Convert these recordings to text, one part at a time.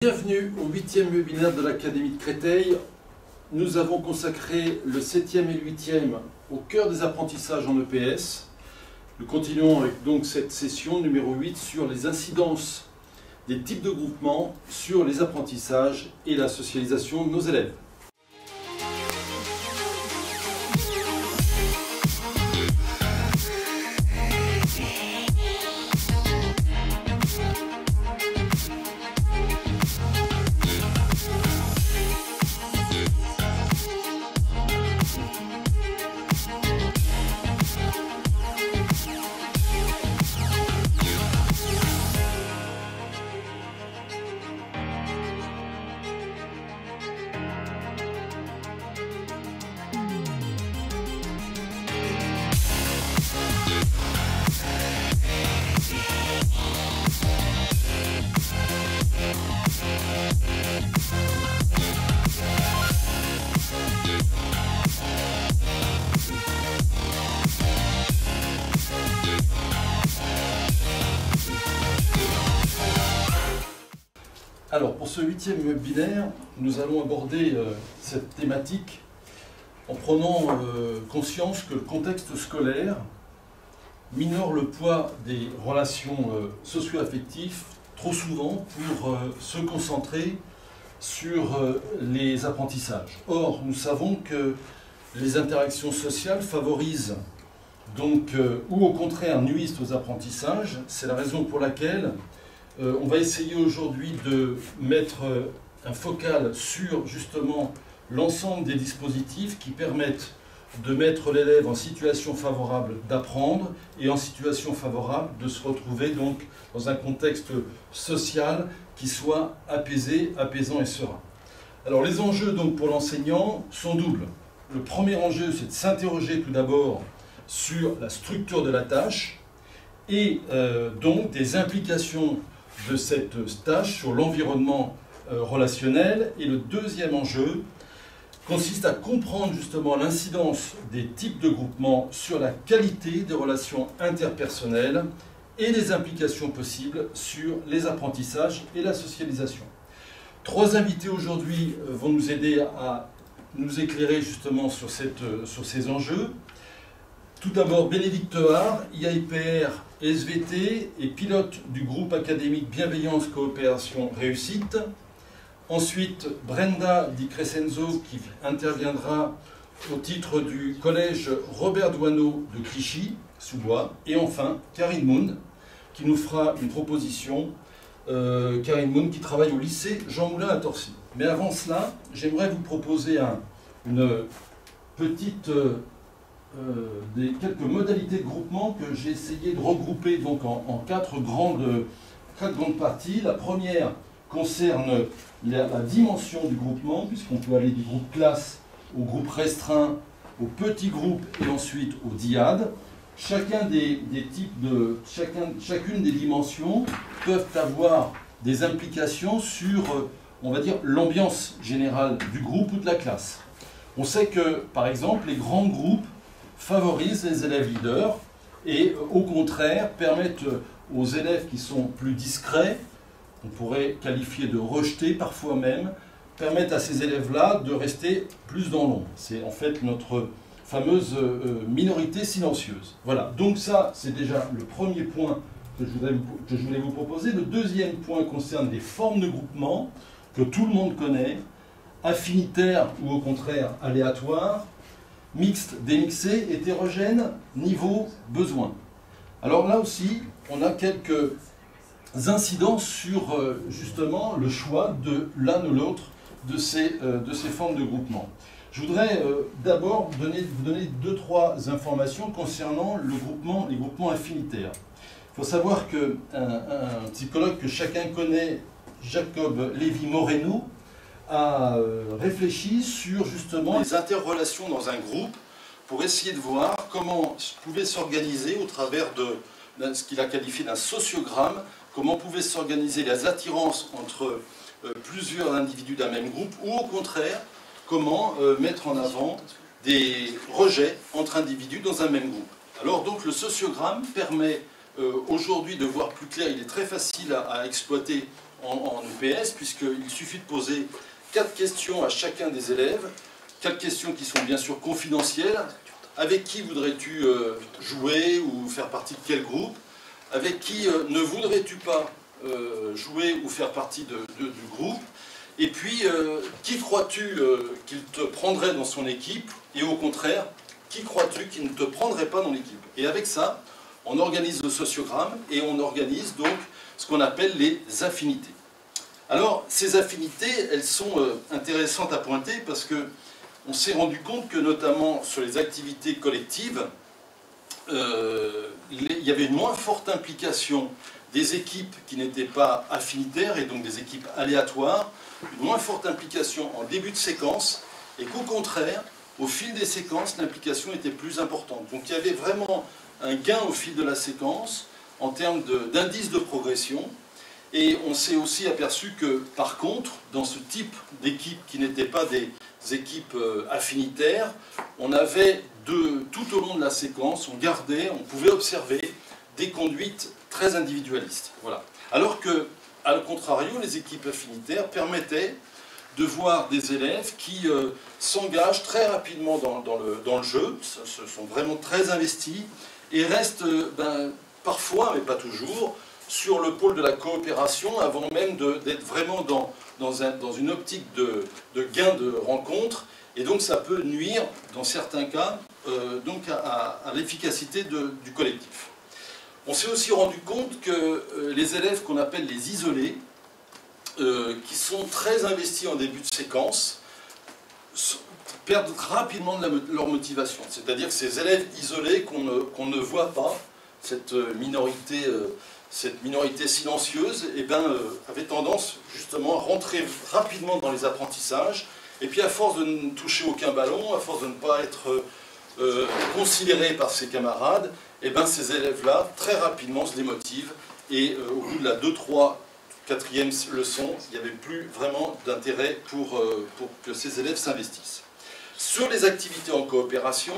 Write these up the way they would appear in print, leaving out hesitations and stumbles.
Bienvenue au 8e webinaire de l'Académie de Créteil. Nous avons consacré le 7e et le 8e au cœur des apprentissages en EPS. Nous continuons avec donc cette session numéro 8 sur les incidences des types de groupements sur les apprentissages et la socialisation de nos élèves. Alors, pour ce 8e webinaire, nous allons aborder cette thématique en prenant conscience que le contexte scolaire minore le poids des relations socio-affectives trop souvent pour se concentrer sur les apprentissages. Or, nous savons que les interactions sociales favorisent donc, ou au contraire nuisent aux apprentissages. C'est la raison pour laquelle on va essayer aujourd'hui de mettre un focal sur justement l'ensemble des dispositifs qui permettent de mettre l'élève en situation favorable d'apprendre et en situation favorable de se retrouver donc dans un contexte social qui soit apaisé, apaisant et serein. Alors les enjeux donc pour l'enseignant sont doubles. Le premier enjeu, c'est de s'interroger tout d'abord sur la structure de la tâche et donc des implications de cette tâche sur l'environnement relationnel. Et le deuxième enjeu consiste à comprendre justement l'incidence des types de groupements sur la qualité des relations interpersonnelles et les implications possibles sur les apprentissages et la socialisation. Trois invités aujourd'hui vont nous aider à nous éclairer justement sur ces enjeux. Tout d'abord, Bénédicte Haar, IAIPR SVT et pilote du groupe académique Bienveillance, Coopération, Réussite. Ensuite, Brenda Di Crescenzo qui interviendra au titre du collège Robert Doisneau de Clichy-sous-Bois. Et enfin, Karine Moon qui nous fera une proposition. Karine Moon qui travaille au lycée Jean Moulin à Torcy. Mais avant cela, j'aimerais vous proposer une petite... quelques modalités de groupement que j'ai essayé de regrouper donc en quatre grandes parties. La première concerne la dimension du groupement, puisqu'on peut aller du groupe classe au groupe restreint, au petit groupe et ensuite au diade. Chacune des dimensions peuvent avoir des implications sur, on va dire, l'ambiance générale du groupe ou de la classe. On sait que, par exemple, les grands groupes favorisent les élèves leaders et au contraire permettent aux élèves qui sont plus discrets, on pourrait qualifier de rejetés parfois même, permettent à ces élèves-là de rester plus dans l'ombre. C'est en fait notre fameuse minorité silencieuse. Voilà, donc ça c'est déjà le premier point que je voulais vous proposer. Le deuxième point concerne les formes de groupement que tout le monde connaît, affinitaires ou au contraire aléatoires, mixte, démixé, hétérogène, niveau, besoin. Alors là aussi, on a quelques incidences sur justement le choix de l'un ou l'autre de ces formes de groupement. Je voudrais d'abord vous donner deux, trois informations concernant les groupements affinitaires. Il faut savoir qu'un psychologue que chacun connaît, Jacob Lévy-Moreno, a réfléchi sur justement les interrelations dans un groupe pour essayer de voir comment pouvait s'organiser au travers de ce qu'il a qualifié d'un sociogramme, comment pouvaient s'organiser les attirances entre plusieurs individus d'un même groupe, ou au contraire, comment mettre en avant des rejets entre individus dans un même groupe. Alors donc le sociogramme permet aujourd'hui de voir plus clair, il est très facile à exploiter en EPS, puisqu'il suffit de poser 4 questions à chacun des élèves, 4 questions qui sont bien sûr confidentielles. Avec qui voudrais-tu jouer ou faire partie de quel groupe? Avec qui ne voudrais-tu pas jouer ou faire partie du groupe? Et puis, qui crois-tu qu'il te prendrait dans son équipe? Et au contraire, qui crois-tu qu'il ne te prendrait pas dans l'équipe? Et avec ça, on organise le sociogramme et on organise donc ce qu'on appelle les affinités. Alors, ces affinités, elles sont intéressantes à pointer parce que on s'est rendu compte que, notamment sur les activités collectives, il y avait une moins forte implication des équipes qui n'étaient pas affinitaires et donc des équipes aléatoires, une moins forte implication en début de séquence, et qu'au contraire, au fil des séquences, l'implication était plus importante. Donc il y avait vraiment un gain au fil de la séquence en termes d'indice de progression. Et on s'est aussi aperçu que, par contre, dans ce type d'équipes qui n'étaient pas des équipes affinitaires, on avait tout au long de la séquence, on pouvait observer des conduites très individualistes. Voilà. Alors que, à le contrario, les équipes affinitaires permettaient de voir des élèves qui s'engagent très rapidement dans le jeu, se sont vraiment très investis, et restent parfois, mais pas toujours, sur le pôle de la coopération, avant même d'être vraiment dans une optique de gain de rencontre, et donc ça peut nuire, dans certains cas, donc à l'efficacité du collectif. On s'est aussi rendu compte que les élèves qu'on appelle les isolés, qui sont très investis en début de séquence, perdent rapidement leur motivation. C'est-à-dire que ces élèves isolés qu'on ne voit pas, cette minorité silencieuse, avait tendance justement à rentrer rapidement dans les apprentissages, et puis à force de ne toucher aucun ballon, à force de ne pas être considérés par ses camarades, ces élèves-là, très rapidement, se démotivent, et au bout de la 2, 3, 4e leçon, il n'y avait plus vraiment d'intérêt pour que ces élèves s'investissent. Sur les activités en coopération,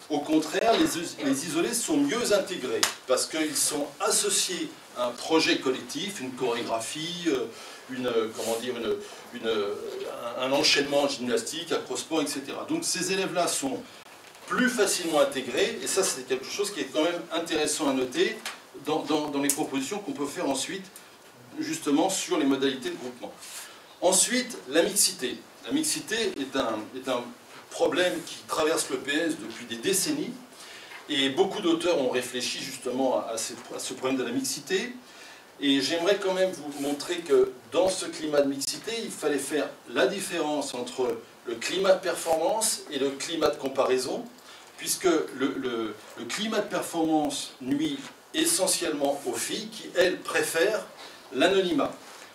au contraire, les isolés sont mieux intégrés parce qu'ils sont associés à un projet collectif, une chorégraphie, un enchaînement gymnastique, acrosport, etc. Donc ces élèves-là sont plus facilement intégrés, et ça c'est quelque chose qui est quand même intéressant à noter dans les propositions qu'on peut faire ensuite, justement sur les modalités de groupement. Ensuite, la mixité. La mixité est un problème qui traverse le PS depuis des décennies, et beaucoup d'auteurs ont réfléchi justement à ce problème de la mixité, et j'aimerais quand même vous montrer que dans ce climat de mixité, il fallait faire la différence entre le climat de performance et le climat de comparaison, puisque le climat de performance nuit essentiellement aux filles qui, elles, préfèrent l'anonymat.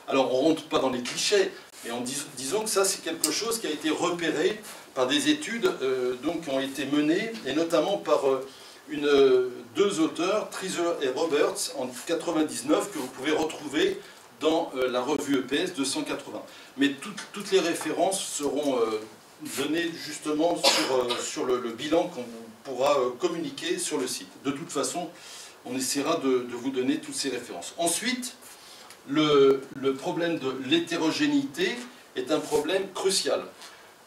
Alors on ne rentre pas dans les clichés, mais disons que ça c'est quelque chose qui a été repéré par des études qui ont été menées, et notamment par deux auteurs, Treaser et Roberts, en 1999, que vous pouvez retrouver dans la revue EPS 280. Mais toutes les références seront données justement sur le bilan qu'on pourra communiquer sur le site. De toute façon, on essaiera de vous donner toutes ces références. Ensuite, le problème de l'hétérogénéité est un problème crucial.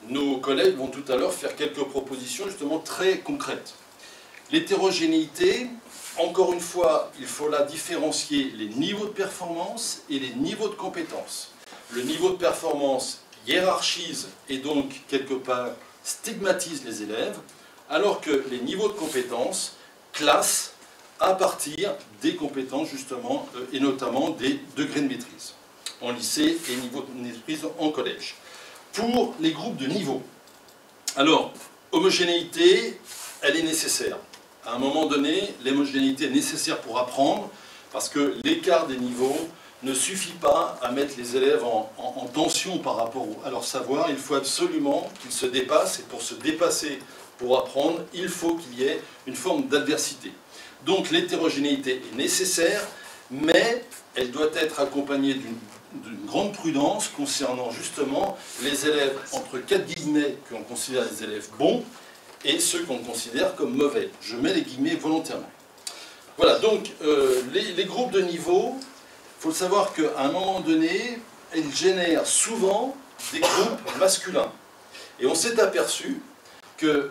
Nos collègues vont tout à l'heure faire quelques propositions justement très concrètes. L'hétérogénéité, encore une fois, il faut là différencier les niveaux de performance et les niveaux de compétence. Le niveau de performance hiérarchise et donc quelque part stigmatise les élèves, alors que les niveaux de compétence classent à partir des compétences justement, et notamment des degrés de maîtrise en lycée et niveau de maîtrise en collège. Pour les groupes de niveau, alors, homogénéité, elle est nécessaire. À un moment donné, l'homogénéité est nécessaire pour apprendre, parce que l'écart des niveaux ne suffit pas à mettre les élèves en tension par rapport à leur savoir. Il faut absolument qu'ils se dépassent, et pour se dépasser, pour apprendre, il faut qu'il y ait une forme d'adversité. Donc l'hétérogénéité est nécessaire, mais elle doit être accompagnée d'une grande prudence concernant justement les élèves entre 4 guillemets qu'on considère des élèves bons et ceux qu'on considère comme mauvais. Je mets les guillemets volontairement. Voilà, donc les groupes de niveau faut savoir qu'à un moment donné, elle génère souvent des groupes masculins. Et on s'est aperçu que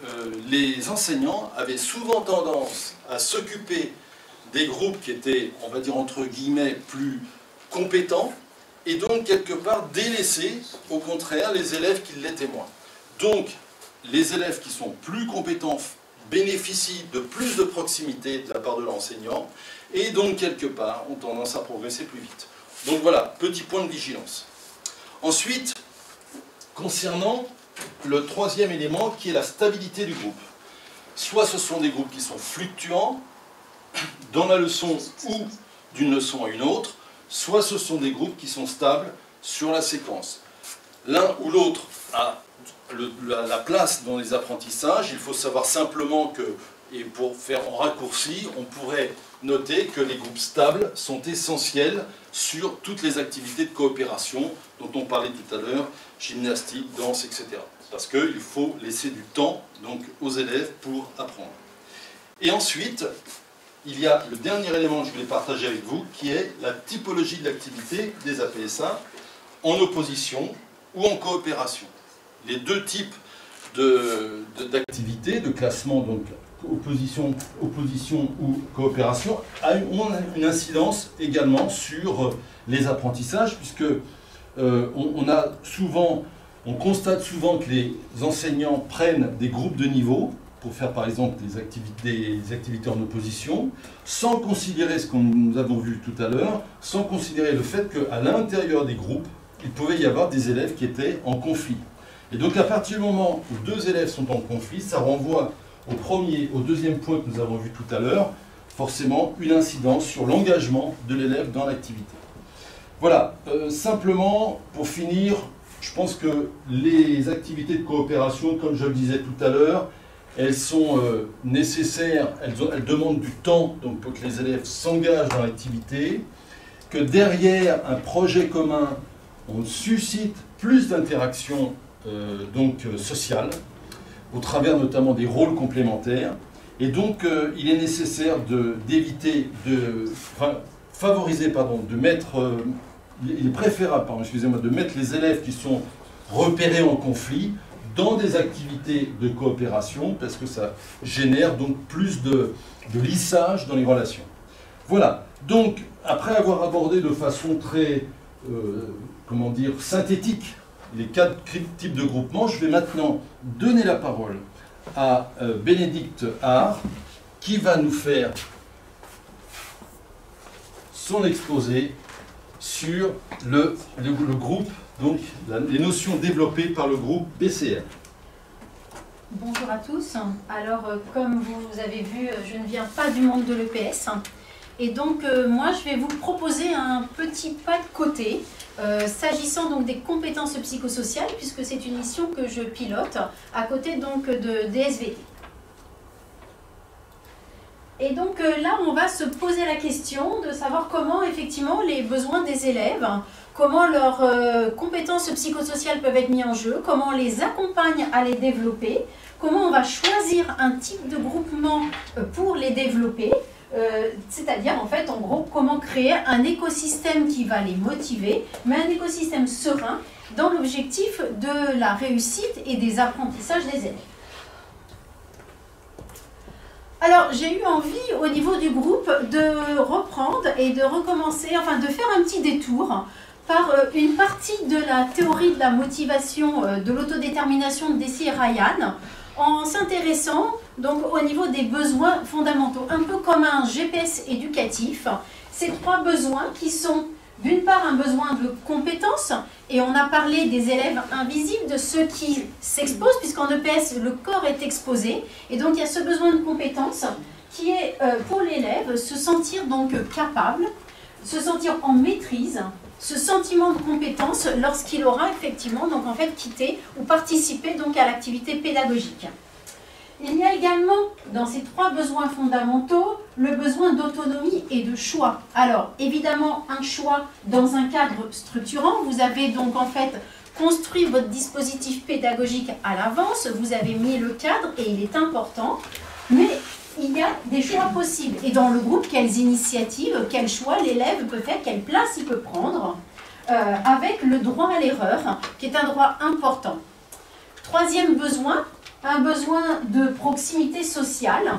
les enseignants avaient souvent tendance à s'occuper des groupes qui étaient, on va dire entre guillemets, plus compétents, et donc quelque part délaisser, au contraire, les élèves qui l'étaient moins. Donc, les élèves qui sont plus compétents bénéficient de plus de proximité de la part de l'enseignant, et donc quelque part ont tendance à progresser plus vite. Donc voilà, petit point de vigilance. Ensuite, concernant le troisième élément qui est la stabilité du groupe. Soit ce sont des groupes qui sont fluctuants dans la leçon ou d'une leçon à une autre, soit ce sont des groupes qui sont stables sur la séquence. L'un ou l'autre a la place dans les apprentissages. Il faut savoir simplement que, et pour faire en raccourci, on pourrait noter que les groupes stables sont essentiels sur toutes les activités de coopération dont on parlait tout à l'heure, gymnastique, danse, etc. Parce qu'il faut laisser du temps donc, aux élèves pour apprendre. Et ensuite, il y a le dernier élément que je voulais partager avec vous, qui est la typologie de l'activité des APSA en opposition ou en coopération. Les deux types d'activités, de classement, donc opposition ou coopération, ont une incidence également sur les apprentissages, puisque on constate souvent que les enseignants prennent des groupes de niveau pour faire par exemple des activités en opposition, sans considérer ce que nous avons vu tout à l'heure, sans considérer le fait qu'à l'intérieur des groupes, il pouvait y avoir des élèves qui étaient en conflit. Et donc à partir du moment où deux élèves sont en conflit, ça renvoie au deuxième point que nous avons vu tout à l'heure, forcément une incidence sur l'engagement de l'élève dans l'activité. Voilà, simplement pour finir, je pense que les activités de coopération, comme je le disais tout à l'heure, elles sont nécessaires, elles demandent du temps donc pour que les élèves s'engagent dans l'activité, que derrière un projet commun, on suscite plus d'interaction sociale, au travers notamment des rôles complémentaires. Et donc, il est nécessaire il est préférable, de mettre les élèves qui sont repérés en conflit dans des activités de coopération, parce que ça génère donc plus de lissage dans les relations. Voilà. Donc, après avoir abordé de façon très, synthétique les 4 types de groupements, je vais maintenant donner la parole à Bénédicte Haar, qui va nous faire son exposé sur le groupe, donc les notions développées par le groupe BCR. Bonjour à tous. Alors, comme vous avez vu, je ne viens pas du monde de l'EPS. Et donc, moi, je vais vous proposer un petit pas de côté, s'agissant donc des compétences psychosociales, puisque c'est une mission que je pilote, à côté donc de DSVT. Et donc là, on va se poser la question de savoir comment, effectivement, les besoins des élèves, comment leurs compétences psychosociales peuvent être mises en jeu, comment on les accompagne à les développer, comment on va choisir un type de groupement pour les développer, c'est-à-dire, en fait, en gros, comment créer un écosystème qui va les motiver, mais un écosystème serein dans l'objectif de la réussite et des apprentissages des élèves. Alors, j'ai eu envie, au niveau du groupe, de reprendre et de recommencer, enfin, de faire un petit détour par une partie de la théorie de la motivation de l'autodétermination de Deci et Ryan, en s'intéressant donc au niveau des besoins fondamentaux, un peu comme un GPS éducatif. Ces 3 besoins qui sont d'une part un besoin de compétence, et on a parlé des élèves invisibles, de ceux qui s'exposent, puisqu'en EPS le corps est exposé, et donc il y a ce besoin de compétence qui est pour l'élève se sentir donc capable, se sentir en maîtrise, ce sentiment de compétence lorsqu'il aura effectivement donc en fait quitté ou participé donc à l'activité pédagogique. Il y a également dans ces 3 besoins fondamentaux le besoin d'autonomie et de choix. Alors évidemment un choix dans un cadre structurant, vous avez donc en fait construit votre dispositif pédagogique à l'avance, vous avez mis le cadre et il est important, mais il y a des choix possibles. Et dans le groupe, quelles initiatives, quels choix l'élève peut faire, quelle place il peut prendre, avec le droit à l'erreur, qui est un droit important. Troisième besoin, un besoin de proximité sociale.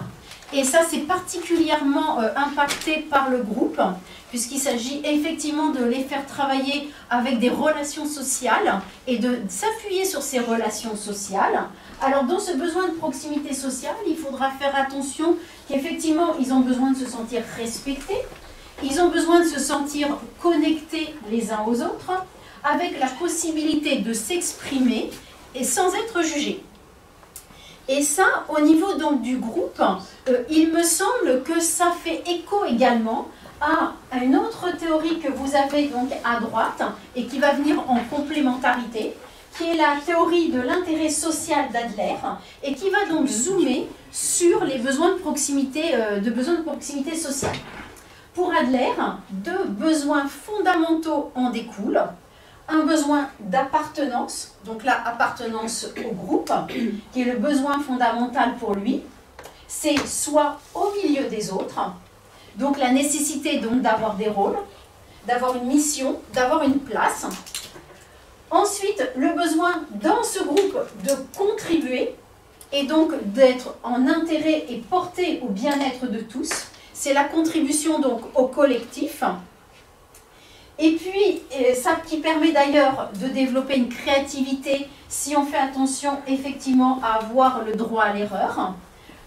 Et ça, c'est particulièrement impacté par le groupe, puisqu'il s'agit effectivement de les faire travailler avec des relations sociales et de s'appuyer sur ces relations sociales. Alors, dans ce besoin de proximité sociale, il faudra faire attention qu'effectivement, ils ont besoin de se sentir respectés, ils ont besoin de se sentir connectés les uns aux autres, avec la possibilité de s'exprimer et sans être jugés. Et ça, au niveau donc du groupe, il me semble que ça fait écho également à une autre théorie que vous avez donc à droite et qui va venir en complémentarité, qui est la théorie de l'intérêt social d'Adler et qui va donc zoomer sur les besoins de proximité sociale. Pour Adler, deux besoins fondamentaux en découlent. Un besoin d'appartenance, donc là, appartenance au groupe, qui est le besoin fondamental pour lui, c'est soit au milieu des autres, donc la nécessité donc d'avoir des rôles, d'avoir une mission, d'avoir une place. Ensuite, le besoin dans ce groupe de contribuer et donc d'être en intérêt et porté au bien-être de tous. C'est la contribution donc au collectif. Et puis, ça qui permet d'ailleurs de développer une créativité si on fait attention effectivement à avoir le droit à l'erreur,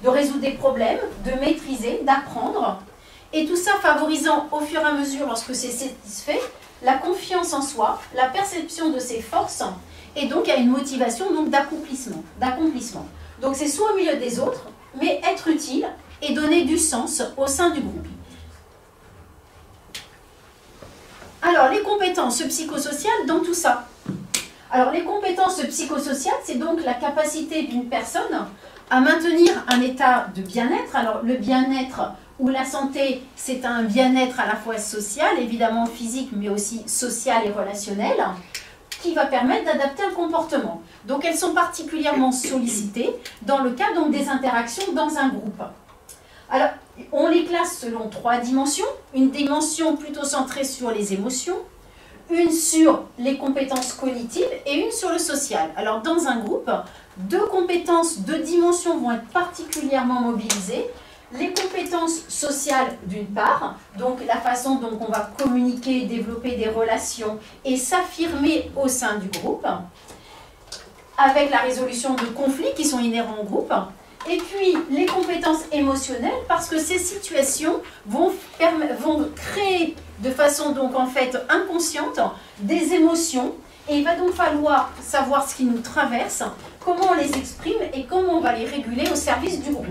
de résoudre des problèmes, de maîtriser, d'apprendre. Et tout ça favorisant au fur et à mesure, lorsque c'est satisfait, la confiance en soi, la perception de ses forces, et donc à une motivation d'accomplissement. Donc c'est soit au milieu des autres, mais être utile et donner du sens au sein du groupe. Alors, les compétences psychosociales dans tout ça. Alors, les compétences psychosociales, c'est donc la capacité d'une personne à maintenir un état de bien-être. Alors, le bien-être ou la santé, c'est un bien-être à la fois social, évidemment physique, mais aussi social et relationnel, qui va permettre d'adapter un comportement. Donc, elles sont particulièrement sollicitées dans le cas donc, des interactions dans un groupe. Alors, on les classe selon trois dimensions. Une dimension plutôt centrée sur les émotions, une sur les compétences cognitives et une sur le social. Alors, dans un groupe, deux compétences, deux dimensions vont être particulièrement mobilisées. Les compétences sociales d'une part, donc la façon dont on va communiquer, développer des relations et s'affirmer au sein du groupe, avec la résolution de conflits qui sont inhérents au groupe. Et puis, les compétences émotionnelles, parce que ces situations vont créer de façon donc en fait inconsciente des émotions. Et il va donc falloir savoir ce qui nous traverse, comment on les exprime et comment on va les réguler au service du groupe.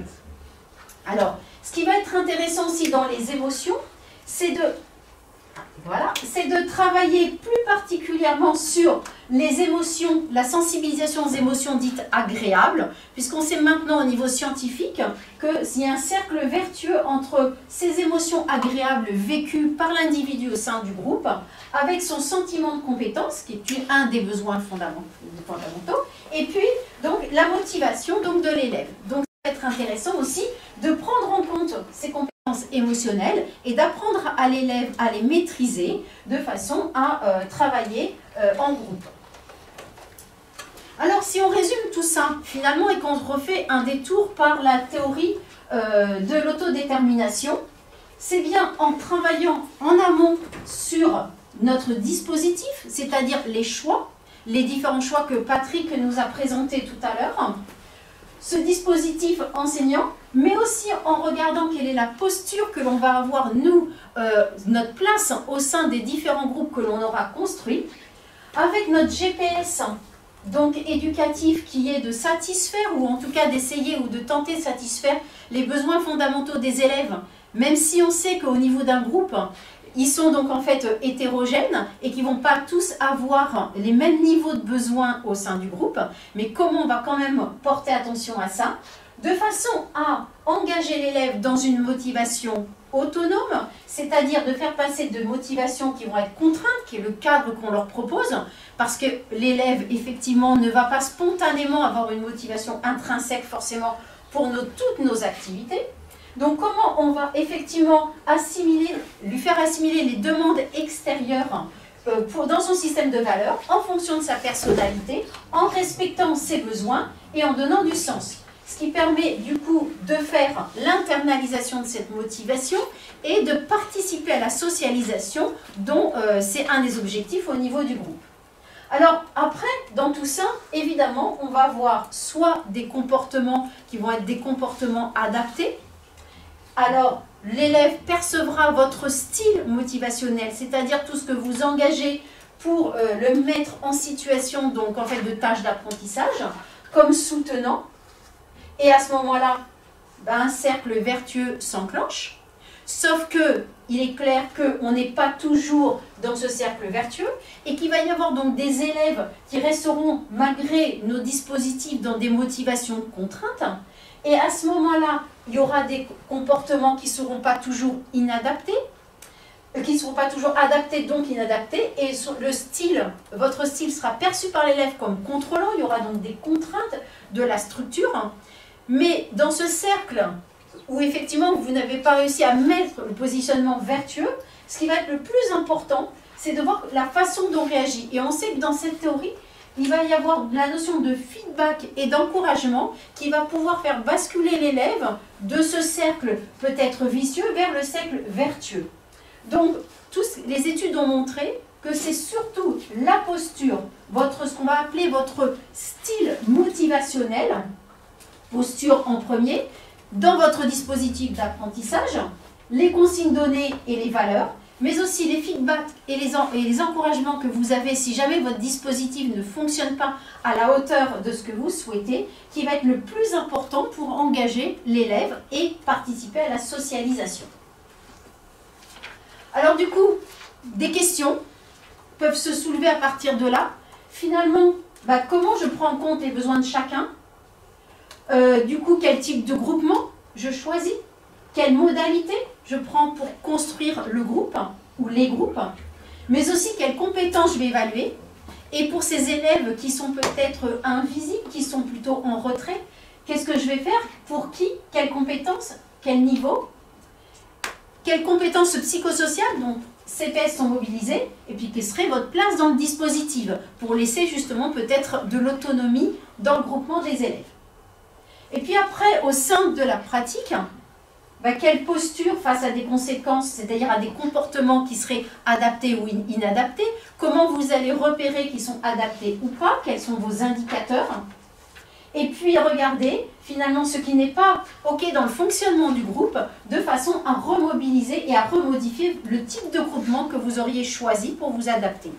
Alors, ce qui va être intéressant aussi dans les émotions, c'est de travailler plus particulièrement sur les émotions, la sensibilisation aux émotions dites agréables, puisqu'on sait maintenant au niveau scientifique qu'il y a un cercle vertueux entre ces émotions agréables vécues par l'individu au sein du groupe, avec son sentiment de compétence, qui est un des besoins fondamentaux, et puis donc la motivation donc, de l'élève. Donc, ça va être intéressant aussi de prendre en compte ces compétences émotionnelles et d'apprendre à l'élève à les maîtriser de façon à travailler en groupe. Alors, si on résume tout ça, finalement, et qu'on refait un détour par la théorie de l'autodétermination, c'est bien en travaillant en amont sur notre dispositif, c'est-à-dire les choix, les différents choix que Patrick nous a présentés tout à l'heure, ce dispositif enseignant, mais aussi en regardant quelle est la posture que l'on va avoir, nous, notre place au sein des différents groupes que l'on aura construits, avec notre GPS donc éducatif qui est de satisfaire, ou en tout cas d'essayer ou de tenter de satisfaire les besoins fondamentaux des élèves, même si on sait qu'au niveau d'un groupe, ils sont donc en fait hétérogènes et qui ne vont pas tous avoir les mêmes niveaux de besoins au sein du groupe, mais comment on va quand même porter attention à ça, de façon à engager l'élève dans une motivation autonome, c'est-à-dire de faire passer de motivations qui vont être contraintes, qui est le cadre qu'on leur propose, parce que l'élève, effectivement, ne va pas spontanément avoir une motivation intrinsèque forcément pour toutes nos activités. Donc comment on va effectivement lui faire assimiler les demandes extérieures dans son système de valeurs en fonction de sa personnalité, en respectant ses besoins et en donnant du sens. Ce qui permet du coup de faire l'internalisation de cette motivation et de participer à la socialisation dont c'est un des objectifs au niveau du groupe. Alors après, dans tout ça, évidemment, on va avoir soit des comportements qui vont être des comportements adaptés. Alors, l'élève percevra votre style motivationnel, c'est-à-dire tout ce que vous engagez pour le mettre en situation donc en fait de tâches d'apprentissage, comme soutenant. Et à ce moment-là, un cercle vertueux s'enclenche. Sauf que il est clair qu'on n'est pas toujours dans ce cercle vertueux et qu'il va y avoir donc des élèves qui resteront malgré nos dispositifs dans des motivations contraintes. Et à ce moment-là, il y aura des comportements qui ne seront pas toujours inadaptés, qui ne seront pas toujours adaptés, donc inadaptés, et le style, votre style sera perçu par l'élève comme contrôlant, il y aura donc des contraintes de la structure, mais dans ce cercle où effectivement vous n'avez pas réussi à mettre le positionnement vertueux, ce qui va être le plus important, c'est de voir la façon dont on réagit. Et on sait que dans cette théorie, il va y avoir la notion de feedback et d'encouragement qui va pouvoir faire basculer l'élève de ce cercle peut-être vicieux vers le cercle vertueux. Donc, les études ont montré que c'est surtout la posture, ce qu'on va appeler votre style motivationnel, posture en premier, dans votre dispositif d'apprentissage, les consignes données et les valeurs, mais aussi les feedbacks et les encouragements que vous avez si jamais votre dispositif ne fonctionne pas à la hauteur de ce que vous souhaitez, qui va être le plus important pour engager l'élève et participer à la socialisation. Alors du coup, des questions peuvent se soulever à partir de là. Finalement, comment je prends en compte les besoins de chacun ? Du coup, quel type de groupement je choisis? Quelle modalité je prends pour construire le groupe ou les groupes? Mais aussi quelles compétences je vais évaluer? Et pour ces élèves qui sont peut-être invisibles, qui sont plutôt en retrait, qu'est-ce que je vais faire? Pour qui? Quelles compétences? Quel niveau? Quelles compétences psychosociales, donc CPS, sont mobilisées? Et puis quelle serait votre place dans le dispositif pour laisser justement peut-être de l'autonomie dans le groupement des élèves? Et puis après, au sein de la pratique, quelle posture face à des conséquences, c'est-à-dire à des comportements qui seraient adaptés ou inadaptés, comment vous allez repérer qu'ils sont adaptés ou pas, quels sont vos indicateurs, et puis regardez finalement ce qui n'est pas OK dans le fonctionnement du groupe, de façon à remobiliser et à remodifier le type de groupement que vous auriez choisi pour vous adapter.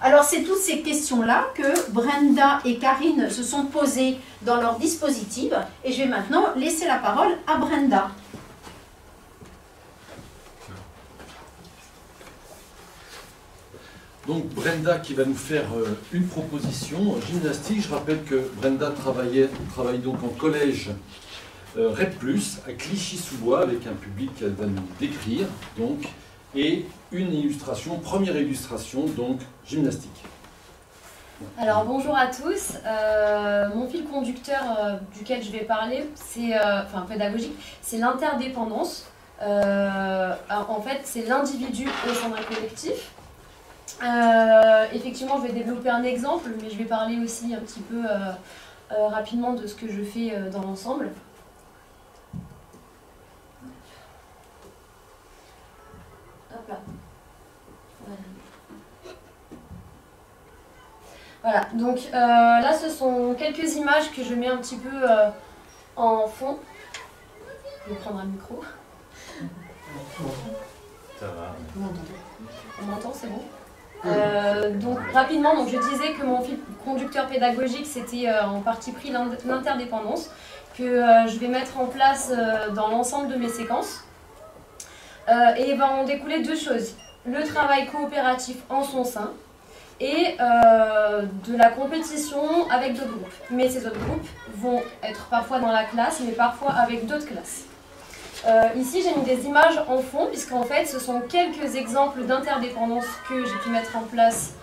Alors c'est toutes ces questions-là que Brenda et Karine se sont posées dans leur dispositif, et je vais maintenant laisser la parole à Brenda. Donc Brenda qui va nous faire une proposition gymnastique. Je rappelle que Brenda travaille donc en collège REP+, à Clichy-sous-Bois, avec un public qu'elle va nous décrire, donc, et une illustration, première illustration, donc gymnastique. Alors bonjour à tous, mon fil conducteur duquel je vais parler, c'est pédagogique, c'est l'interdépendance. En fait, c'est l'individu au sein d'un collectif. Effectivement, je vais développer un exemple, mais je vais parler aussi un petit peu rapidement de ce que je fais dans l'ensemble. Hop là. Voilà, donc là ce sont quelques images que je mets un petit peu en fond. Je vais prendre un micro. Ça va. On m'entend, c'est bon? Donc rapidement, donc, je disais que mon fil conducteur pédagogique c'était en partie pris l'interdépendance que je vais mettre en place dans l'ensemble de mes séquences. Et va en découler deux choses, le travail coopératif en son sein et de la compétition avec d'autres groupes. Mais ces autres groupes vont être parfois dans la classe, mais parfois avec d'autres classes. Ici, j'ai mis des images en fond, puisqu'en fait, ce sont quelques exemples d'interdépendance que j'ai pu mettre en place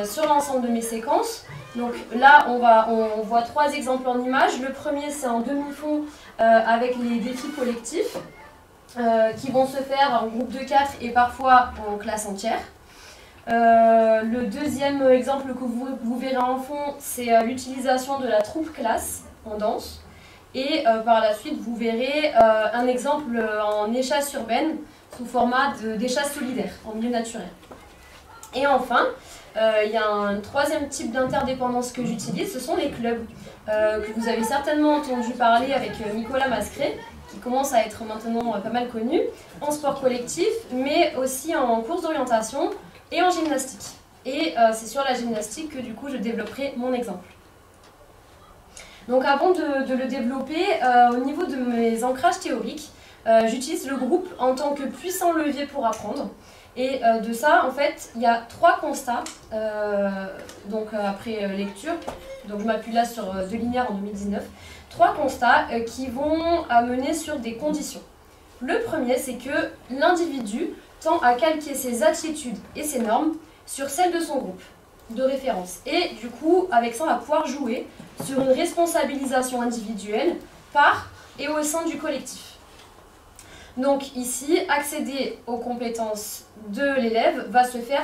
sur l'ensemble de mes séquences. Donc là, on voit 3 exemples en images. Le premier, c'est en demi-fond avec les défis collectifs qui vont se faire en groupe de 4 et parfois en classe entière. Le deuxième exemple que vous verrez en fond, c'est l'utilisation de la troupe classe en danse. Et par la suite, vous verrez un exemple en échasse urbaine sous format d'échasse solidaire en milieu naturel. Et enfin, il y a un troisième type d'interdépendance que j'utilise, ce sont les clubs, que vous avez certainement entendu parler avec Nicolas Mascret, qui commence à être maintenant pas mal connu, en sport collectif, mais aussi en course d'orientation et en gymnastique. Et c'est sur la gymnastique que du coup je développerai mon exemple. Donc avant de le développer, au niveau de mes ancrages théoriques, j'utilise le groupe en tant que puissant levier pour apprendre. Et de ça, en fait, il y a 3 constats, après lecture, donc je m'appuie là sur De Lignard en 2019, 3 constats qui vont amener sur des conditions. Le premier, c'est que l'individu tend à calquer ses attitudes et ses normes sur celles de son groupe de référence. Et du coup, avec ça, on va pouvoir jouer sur une responsabilisation individuelle par et au sein du collectif. Donc ici, accéder aux compétences de l'élève va se faire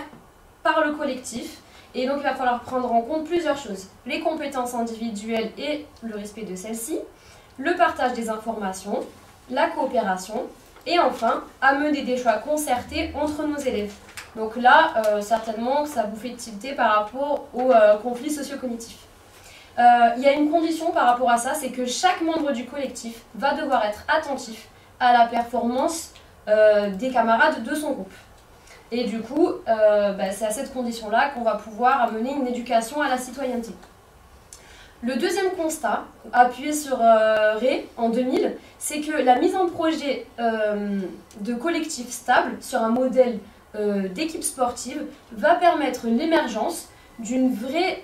par le collectif. Et donc il va falloir prendre en compte plusieurs choses. Les compétences individuelles et le respect de celles-ci, le partage des informations, la coopération, et enfin, amener des choix concertés entre nos élèves. Donc là, certainement, ça vous fait tilter par rapport au conflit socio-cognitif. Il y a une condition par rapport à ça, c'est que chaque membre du collectif va devoir être attentif à la performance des camarades de son groupe. Et du coup, c'est à cette condition-là qu'on va pouvoir amener une éducation à la citoyenneté. Le deuxième constat, appuyé sur Ray en 2000, c'est que la mise en projet de collectifs stables sur un modèle d'équipe sportive va permettre l'émergence d'une vraie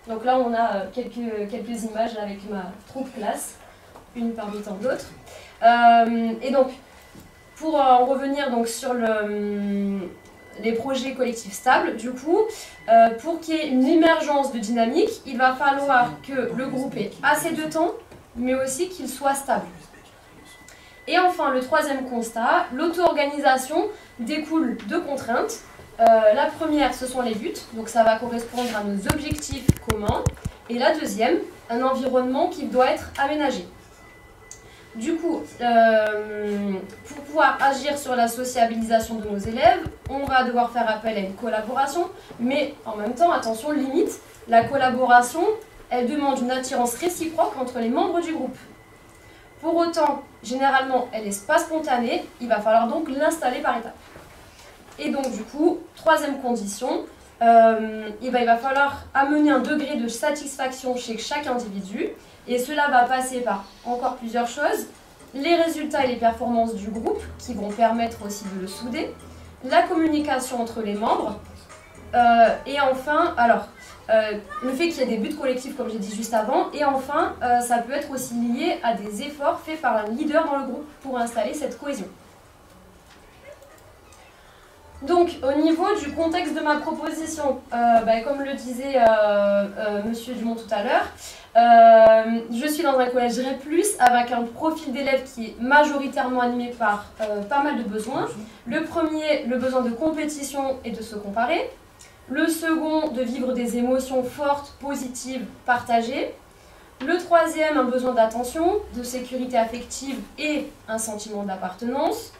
Donc là, on a quelques images avec ma troupe classe, une parmi tant d'autres. Et donc, pour en revenir donc, sur les projets collectifs stables, du coup, pour qu'il y ait une émergence de dynamique, il va falloir que le groupe ait assez de temps, mais aussi qu'il soit stable. Et enfin, le troisième constat, l'auto-organisation découle de contraintes. La première, ce sont les buts, donc ça va correspondre à nos objectifs communs. Et la deuxième, un environnement qui doit être aménagé. Du coup, pour pouvoir agir sur la sociabilisation de nos élèves, on va devoir faire appel à une collaboration, mais en même temps, attention, limite, la collaboration, elle demande une attirance réciproque entre les membres du groupe. Pour autant, généralement, elle n'est pas spontanée, il va falloir donc l'installer par étapes. Et donc du coup, troisième condition, il va falloir amener un degré de satisfaction chez chaque individu. Et cela va passer par encore plusieurs choses. Les résultats et les performances du groupe, qui vont permettre aussi de le souder. La communication entre les membres. Et enfin, le fait qu'il y ait des buts collectifs, comme j'ai dit juste avant. Et enfin, ça peut être aussi lié à des efforts faits par un leader dans le groupe pour installer cette cohésion. Donc, au niveau du contexte de ma proposition, comme le disait Monsieur Dumont tout à l'heure, je suis dans un collège REP+, avec un profil d'élèves qui est majoritairement animé par pas mal de besoins. Le premier, le besoin de compétition et de se comparer. Le second, de vivre des émotions fortes, positives, partagées. Le troisième, un besoin d'attention, de sécurité affective et un sentiment d'appartenance.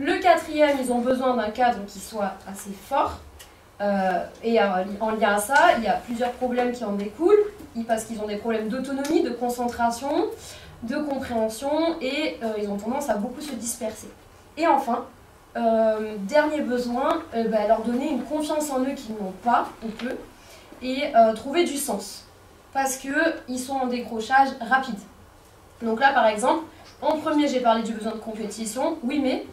Le quatrième, ils ont besoin d'un cadre qui soit assez fort. Et en lien à ça, il y a plusieurs problèmes qui en découlent, parce qu'ils ont des problèmes d'autonomie, de concentration, de compréhension, et ils ont tendance à beaucoup se disperser. Et enfin, dernier besoin, leur donner une confiance en eux qu'ils n'ont pas, ou peu, et trouver du sens. Parce qu'ils sont en décrochage rapide. Donc là, par exemple, en premier, j'ai parlé du besoin de compétition, oui, mais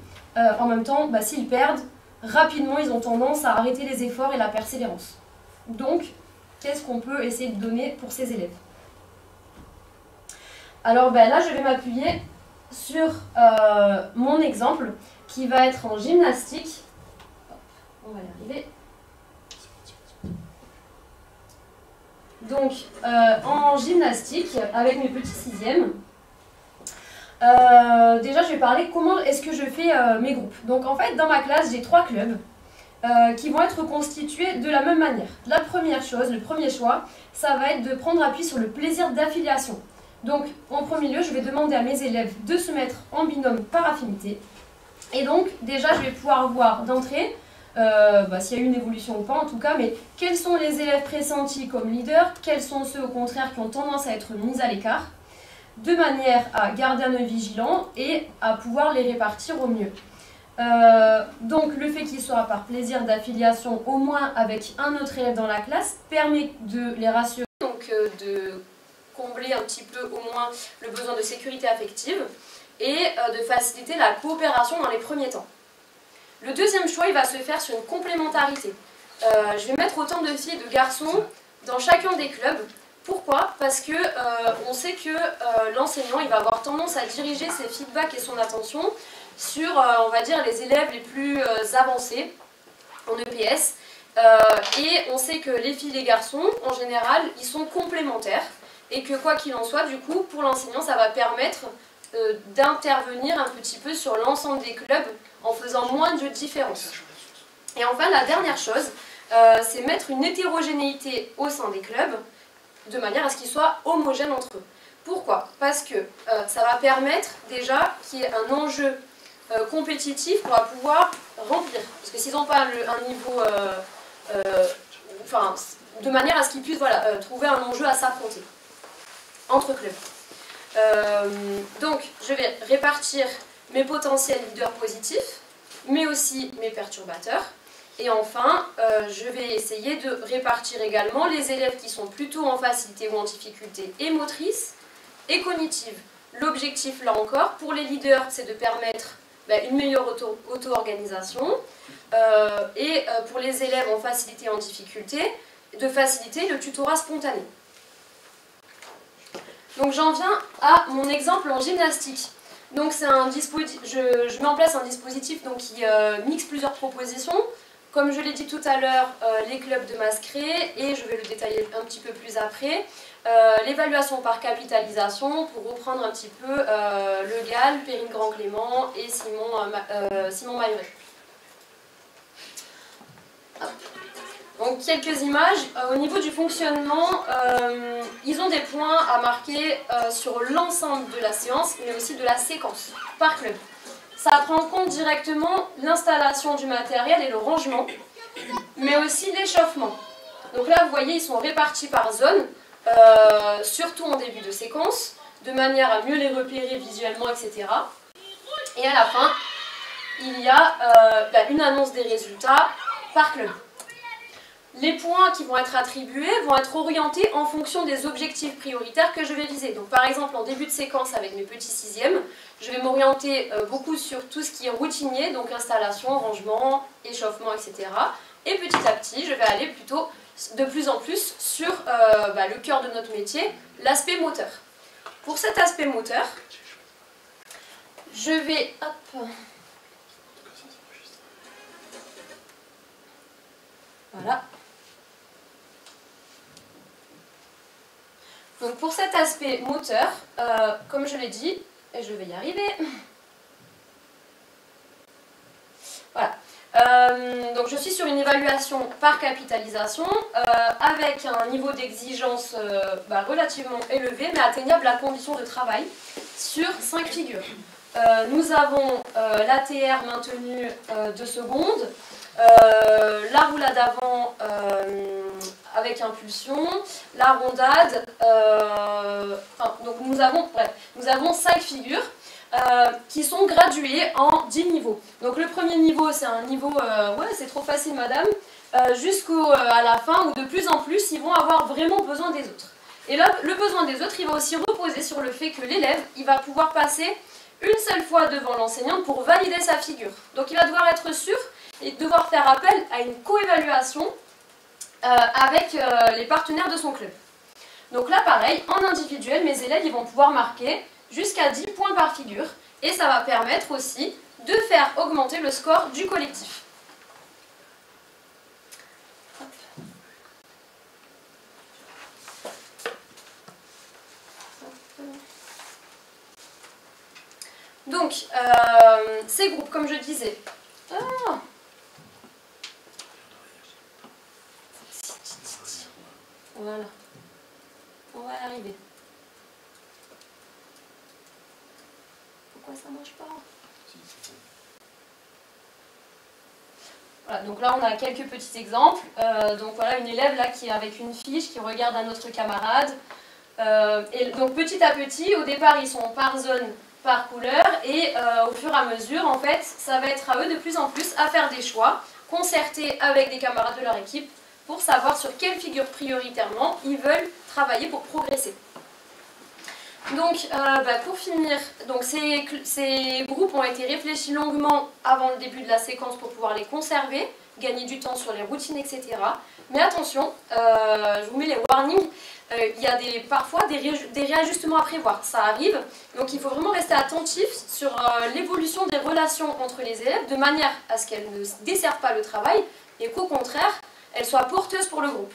en même temps, s'ils perdent, rapidement, ils ont tendance à arrêter les efforts et la persévérance. Donc, qu'est-ce qu'on peut essayer de donner pour ces élèves? Alors là, je vais m'appuyer sur mon exemple qui va être en gymnastique. Hop, on va y arriver. Donc, en gymnastique, avec mes petits sixièmes, déjà je vais parler comment est-ce que je fais mes groupes. Donc en fait, dans ma classe, j'ai 3 clubs qui vont être constitués de la même manière. La première chose, le premier choix, ça va être de prendre appui sur le plaisir d'affiliation. Donc en premier lieu, je vais demander à mes élèves de se mettre en binôme par affinité. Et donc déjà, je vais pouvoir voir d'entrée, s'il y a eu une évolution ou pas en tout cas, mais quels sont les élèves pressentis comme leaders, quels sont ceux au contraire qui ont tendance à être mis à l'écart, de manière à garder un œil vigilant et à pouvoir les répartir au mieux. Donc le fait qu'ils soient par plaisir d'affiliation au moins avec un autre élève dans la classe permet de les rassurer, donc de combler un petit peu au moins le besoin de sécurité affective et de faciliter la coopération dans les premiers temps. Le deuxième choix, il va se faire sur une complémentarité. Je vais mettre autant de filles et de garçons dans chacun des clubs. Pourquoi? Parce que on sait que l'enseignant il va avoir tendance à diriger ses feedbacks et son attention sur, on va dire, les élèves les plus avancés en EPS. Et on sait que les filles et les garçons, en général, ils sont complémentaires. Et que quoi qu'il en soit, du coup, pour l'enseignant, ça va permettre d'intervenir un petit peu sur l'ensemble des clubs en faisant moins de différences. Et enfin, la dernière chose, c'est mettre une hétérogénéité au sein des clubs, de manière à ce qu'ils soient homogènes entre eux. Pourquoi? Parce que ça va permettre déjà qu'il y ait un enjeu compétitif qu'on va pouvoir remplir. Parce que s'ils n'ont pas un niveau... de manière à ce qu'ils puissent trouver un enjeu à s'affronter entre clubs. Donc, je vais répartir mes potentiels leaders positifs, mais aussi mes perturbateurs. Et enfin, je vais essayer de répartir également les élèves qui sont plutôt en facilité ou en difficulté et motrice et cognitive. L'objectif, là encore, pour les leaders, c'est de permettre une meilleure auto-organisation et pour les élèves en facilité et en difficulté, de faciliter le tutorat spontané. Donc j'en viens à mon exemple en gymnastique. Donc c'est un dispositif, je mets en place un dispositif donc, qui mixe plusieurs propositions. Comme je l'ai dit tout à l'heure, les clubs de masse créés, et je vais le détailler un petit peu plus après, l'évaluation par capitalisation, pour reprendre un petit peu Le Gall, Perrine Grand-Clément et Simon Mahuret. Donc quelques images. Au niveau du fonctionnement, ils ont des points à marquer sur l'ensemble de la séance, mais aussi de la séquence par club. Ça prend en compte directement l'installation du matériel et le rangement, mais aussi l'échauffement. Donc là, vous voyez, ils sont répartis par zone, surtout en début de séquence, de manière à mieux les repérer visuellement, etc. Et à la fin, il y a une annonce des résultats par club. Les points qui vont être attribués vont être orientés en fonction des objectifs prioritaires que je vais viser. Donc par exemple, en début de séquence avec mes petits sixièmes, je vais m'orienter beaucoup sur tout ce qui est routinier, donc installation, rangement, échauffement, etc. Et petit à petit, je vais aller plutôt de plus en plus sur le cœur de notre métier, l'aspect moteur. Pour cet aspect moteur, je vais... Voilà. Donc pour cet aspect moteur, comme je l'ai dit, et je vais y arriver. Voilà. Donc je suis sur une évaluation par capitalisation avec un niveau d'exigence relativement élevé, mais atteignable à condition de travail sur 5 figures. Nous avons l'ATR maintenu 2 secondes, la roulade avant avec impulsion, la rondade, donc nous avons 5 figures qui sont graduées en 10 niveaux. Donc le premier niveau, c'est un niveau, ouais c'est trop facile madame, jusqu'à la fin où de plus en plus ils vont avoir vraiment besoin des autres. Et là, le besoin des autres, il va aussi reposer sur le fait que l'élève, il va pouvoir passer une seule fois devant l'enseignant pour valider sa figure. Donc il va devoir être sûr et devoir faire appel à une co-évaluation avec les partenaires de son club. Donc là pareil, en individuel, mes élèves ils vont pouvoir marquer jusqu'à 10 points par figure et ça va permettre aussi de faire augmenter le score du collectif. Donc, ces groupes, comme je disais... Ah. Voilà. On va y arriver. Pourquoi ça marche pas? Voilà, donc là on a quelques petits exemples. Donc voilà une élève là qui est avec une fiche, qui regarde un autre camarade. Et donc petit à petit, au départ ils sont par zone, par couleur, et au fur et à mesure, en fait, ça va être à eux de plus en plus à faire des choix, concertés avec des camarades de leur équipe, pour savoir sur quelle figure prioritairement ils veulent travailler pour progresser. Donc, pour finir, donc ces groupes ont été réfléchis longuement avant le début de la séquence pour pouvoir les conserver, gagner du temps sur les routines, etc. Mais attention, je vous mets les warnings, il y a parfois des réajustements à prévoir, ça arrive, donc il faut vraiment rester attentif sur l'évolution des relations entre les élèves de manière à ce qu'elles ne desservent pas le travail et qu'au contraire, elles soient porteuses pour le groupe.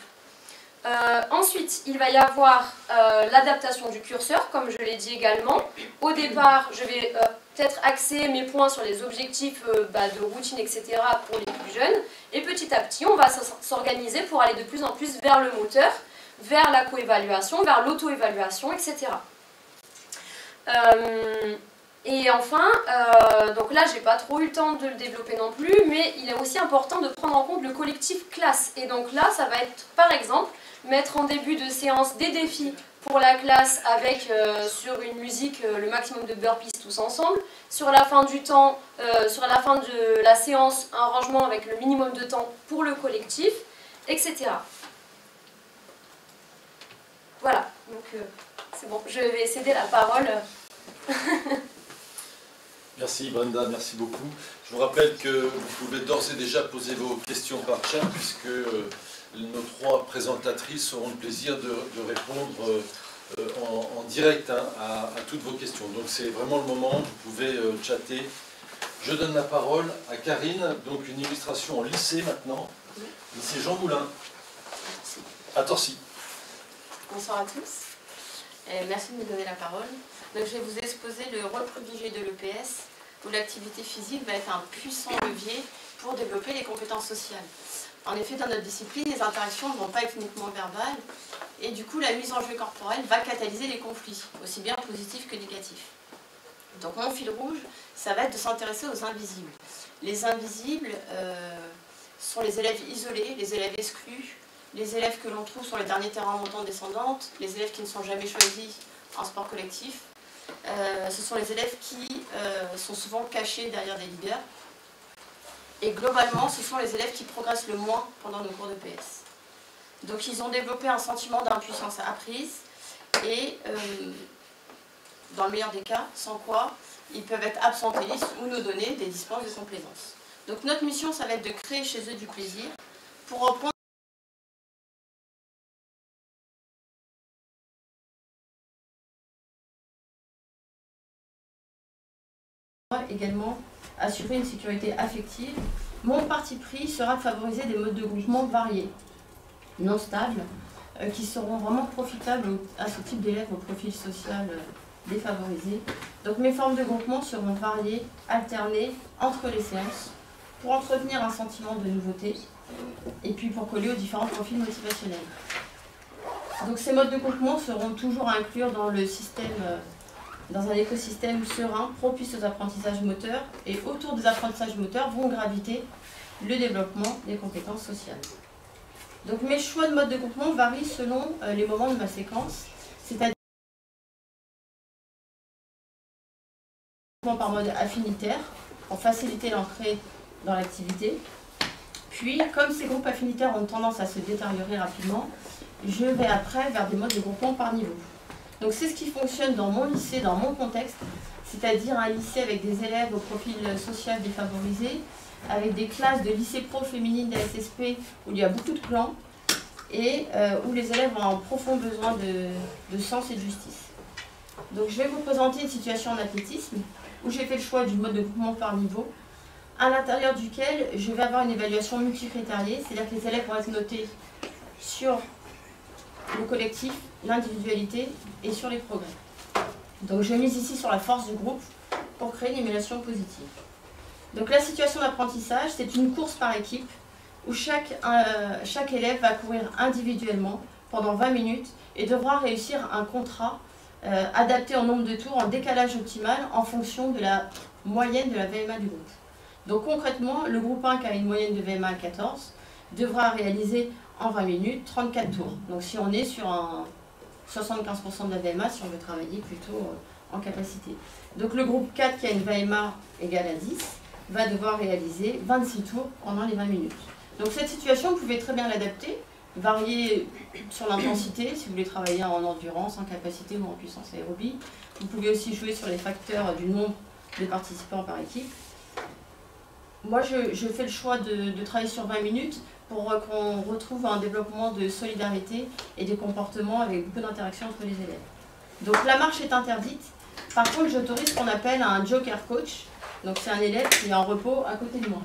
Ensuite, il va y avoir l'adaptation du curseur, comme je l'ai dit également. Au départ, je vais peut-être axer mes points sur les objectifs de routine, etc. pour les plus jeunes. Et petit à petit, on va s'organiser pour aller de plus en plus vers le moteur, vers la coévaluation, vers l'auto-évaluation, etc. Et enfin, donc là, j'ai pas trop eu le temps de le développer non plus, mais il est aussi important de prendre en compte le collectif classe. Et donc là, ça va être, par exemple, mettre en début de séance des défis pour la classe avec, sur une musique, le maximum de burpees tous ensemble. Sur la fin du temps, sur la fin de la séance, un rangement avec le minimum de temps pour le collectif, etc. Voilà, donc c'est bon, je vais céder la parole. Merci Brenda, merci beaucoup. Je vous rappelle que vous pouvez d'ores et déjà poser vos questions par chat, puisque nos trois présentatrices auront le plaisir de répondre en direct à toutes vos questions. Donc c'est vraiment le moment, vous pouvez chatter. Je donne la parole à Karine, donc une illustration en lycée maintenant, lycée Jean Moulin, à Torcy. Bonsoir à tous, et merci de me donner la parole. Donc, je vais vous exposer le rôle privilégié de l'EPS, où l'activité physique va être un puissant levier pour développer les compétences sociales. En effet, dans notre discipline, les interactions ne vont pas être uniquement verbales, et du coup, la mise en jeu corporelle va catalyser les conflits, aussi bien positifs que négatifs. Donc, mon fil rouge, ça va être de s'intéresser aux invisibles. Les invisibles sont les élèves isolés, les élèves exclus, les élèves que l'on trouve sur les derniers terrains montants-descendantes, les élèves qui ne sont jamais choisis en sport collectif. Ce sont les élèves qui sont souvent cachés derrière des leaders. Et globalement, ce sont les élèves qui progressent le moins pendant nos cours de PS. Donc ils ont développé un sentiment d'impuissance apprise et, dans le meilleur des cas, sans quoi ils peuvent être absentéistes ou nous donner des dispenses de complaisance. Donc notre mission, ça va être de créer chez eux du plaisir pour reprendre également assurer une sécurité affective. Mon parti pris sera de favoriser des modes de groupement variés, non stables, qui seront vraiment profitables à ce type d'élèves au profil social défavorisé. Donc mes formes de groupement seront variées, alternées entre les séances, pour entretenir un sentiment de nouveauté et puis pour coller aux différents profils motivationnels. Donc ces modes de groupement seront toujours à inclure dans le système, dans un écosystème serein, propice aux apprentissages moteurs, et autour des apprentissages moteurs vont graviter le développement des compétences sociales. Donc mes choix de mode de groupement varient selon les moments de ma séquence, c'est-à-dire par mode affinitaire, pour faciliter l'entrée dans l'activité. Puis, comme ces groupes affinitaires ont tendance à se détériorer rapidement, je vais après vers des modes de groupement par niveau. Donc c'est ce qui fonctionne dans mon lycée, dans mon contexte, c'est-à-dire un lycée avec des élèves au profil social défavorisé, avec des classes de lycée pro féminine d'ASSP où il y a beaucoup de clans et où les élèves ont un profond besoin de sens et de justice. Donc je vais vous présenter une situation en athlétisme où j'ai fait le choix du mode de groupement par niveau, à l'intérieur duquel je vais avoir une évaluation multicritériée, c'est-à-dire que les élèves vont être notés sur le collectif, l'individualité et sur les progrès. Donc je mise ici sur la force du groupe pour créer une émulation positive. Donc la situation d'apprentissage, c'est une course par équipe où chaque élève va courir individuellement pendant 20 minutes et devra réussir un contrat adapté en nombre de tours en décalage optimal en fonction de la moyenne de la VMA du groupe. Donc concrètement, le groupe 1 qui a une moyenne de VMA à 14 devra réaliser en 20 minutes 34 tours. Donc si on est sur un 75% de la VMA, si on veut travailler plutôt en capacité. Donc le groupe 4 qui a une VMA égale à 10 va devoir réaliser 26 tours pendant les 20 minutes. Donc cette situation, vous pouvez très bien l'adapter, varier sur l'intensité, si vous voulez travailler en endurance, en capacité ou en puissance aérobie. Vous pouvez aussi jouer sur les facteurs du nombre de participants par équipe. Moi, je fais le choix de travailler sur 20 minutes pour qu'on retrouve un développement de solidarité et des comportements avec beaucoup d'interaction entre les élèves. Donc la marche est interdite. Par contre, j'autorise ce qu'on appelle un joker coach. Donc c'est un élève qui est en repos à côté de moi.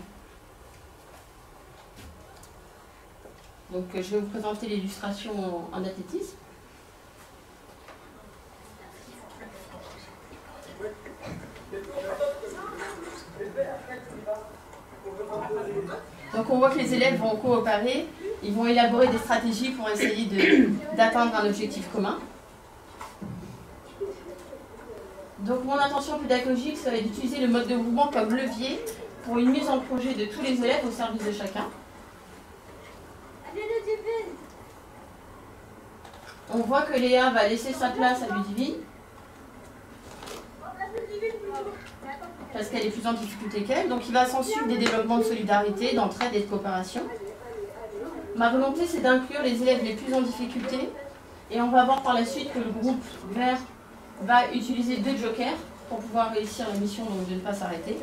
Donc je vais vous présenter l'illustration en athlétisme. Donc on voit que les élèves vont coopérer, ils vont élaborer des stratégies pour essayer d'atteindre un objectif commun. Donc mon intention pédagogique, ça va être d'utiliser le mode de groupement comme levier pour une mise en projet de tous les élèves au service de chacun. On voit que Léa va laisser sa place à Ludivine parce qu'elle est plus en difficulté qu'elle. Donc il va s'en suivre des développements de solidarité, d'entraide et de coopération. Ma volonté, c'est d'inclure les élèves les plus en difficulté. Et on va voir par la suite que le groupe vert va utiliser 2 jokers pour pouvoir réussir la mission, donc de ne pas s'arrêter.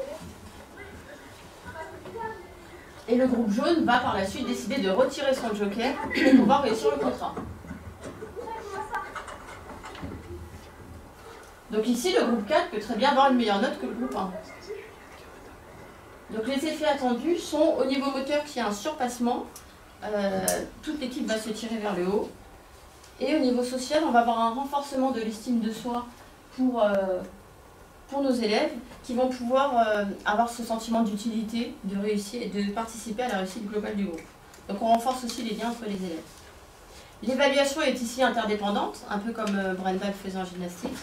Et le groupe jaune va par la suite décider de retirer son joker pour pouvoir réussir le contrat. Donc ici, le groupe 4 peut très bien avoir une meilleure note que le groupe 1. Donc les effets attendus sont au niveau moteur qu'il y a un surpassement. Toute l'équipe va se tirer vers le haut. Et au niveau social, on va avoir un renforcement de l'estime de soi pour nos élèves qui vont pouvoir avoir ce sentiment d'utilité, de réussir et de participer à la réussite globale du groupe. Donc on renforce aussi les liens entre les élèves. L'évaluation est ici interdépendante, un peu comme Brenda le faisait en gymnastique.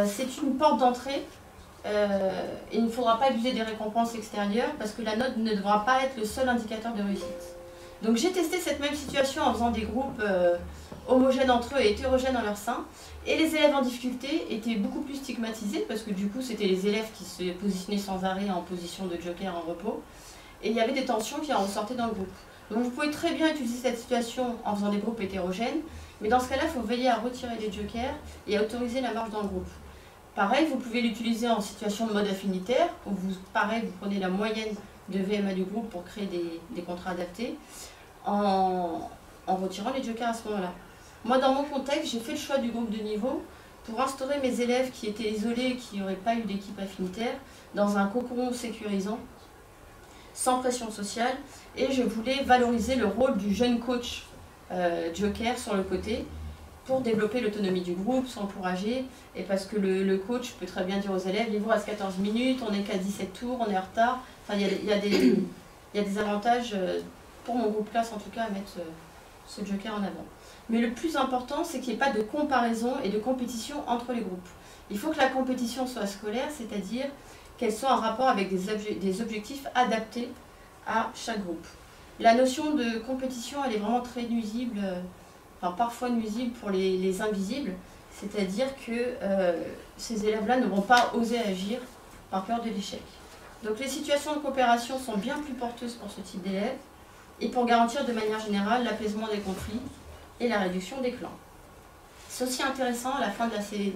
C'est une porte d'entrée et il ne faudra pas abuser des récompenses extérieures parce que la note ne devra pas être le seul indicateur de réussite. Donc j'ai testé cette même situation en faisant des groupes homogènes entre eux et hétérogènes en leur sein. Et les élèves en difficulté étaient beaucoup plus stigmatisés parce que du coup c'était les élèves qui se positionnaient sans arrêt en position de joker en repos. Et il y avait des tensions qui en ressortaient dans le groupe. Donc vous pouvez très bien utiliser cette situation en faisant des groupes hétérogènes. Mais dans ce cas-là, il faut veiller à retirer les jokers et à autoriser la marche dans le groupe. Pareil, vous pouvez l'utiliser en situation de mode affinitaire, où vous prenez la moyenne de VMA du groupe pour créer des contrats adaptés, en retirant les jokers à ce moment-là. Moi, dans mon contexte, j'ai fait le choix du groupe de niveau pour instaurer mes élèves qui étaient isolés, qui n'auraient pas eu d'équipe affinitaire, dans un cocon sécurisant, sans pression sociale, et je voulais valoriser le rôle du jeune coach joker sur le côté pour développer l'autonomie du groupe, s'encourager, et parce que le coach peut très bien dire aux élèves, il vous reste 14 minutes, on n'est qu'à 17 tours, on est en retard. Enfin, il y a des avantages pour mon groupe classe en tout cas à mettre ce joker en avant. Mais le plus important, c'est qu'il n'y ait pas de comparaison et de compétition entre les groupes. Il faut que la compétition soit scolaire, c'est-à-dire qu'elle soit en rapport avec des objectifs adaptés à chaque groupe. La notion de compétition, elle est vraiment très nuisible, enfin parfois nuisible pour les invisibles, c'est-à-dire que ces élèves-là ne vont pas oser agir par peur de l'échec. Donc les situations de coopération sont bien plus porteuses pour ce type d'élèves et pour garantir de manière générale l'apaisement des conflits et la réduction des clans. C'est aussi intéressant à la fin de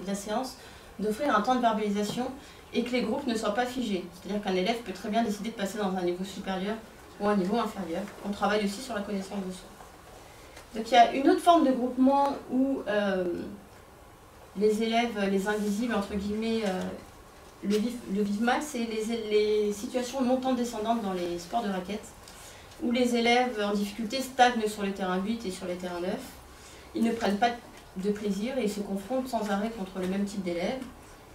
la séance d'offrir un temps de verbalisation et que les groupes ne soient pas figés. C'est-à-dire qu'un élève peut très bien décider de passer dans un niveau supérieur ou un niveau inférieur. On travaille aussi sur la connaissance de soi. Donc il y a une autre forme de groupement où les élèves, les invisibles, entre guillemets, le vif mal, c'est les situations montantes-descendantes dans les sports de raquettes, où les élèves en difficulté stagnent sur les terrains 8 et sur les terrains 9. Ils ne prennent pas de plaisir et ils se confrontent sans arrêt contre le même type d'élèves.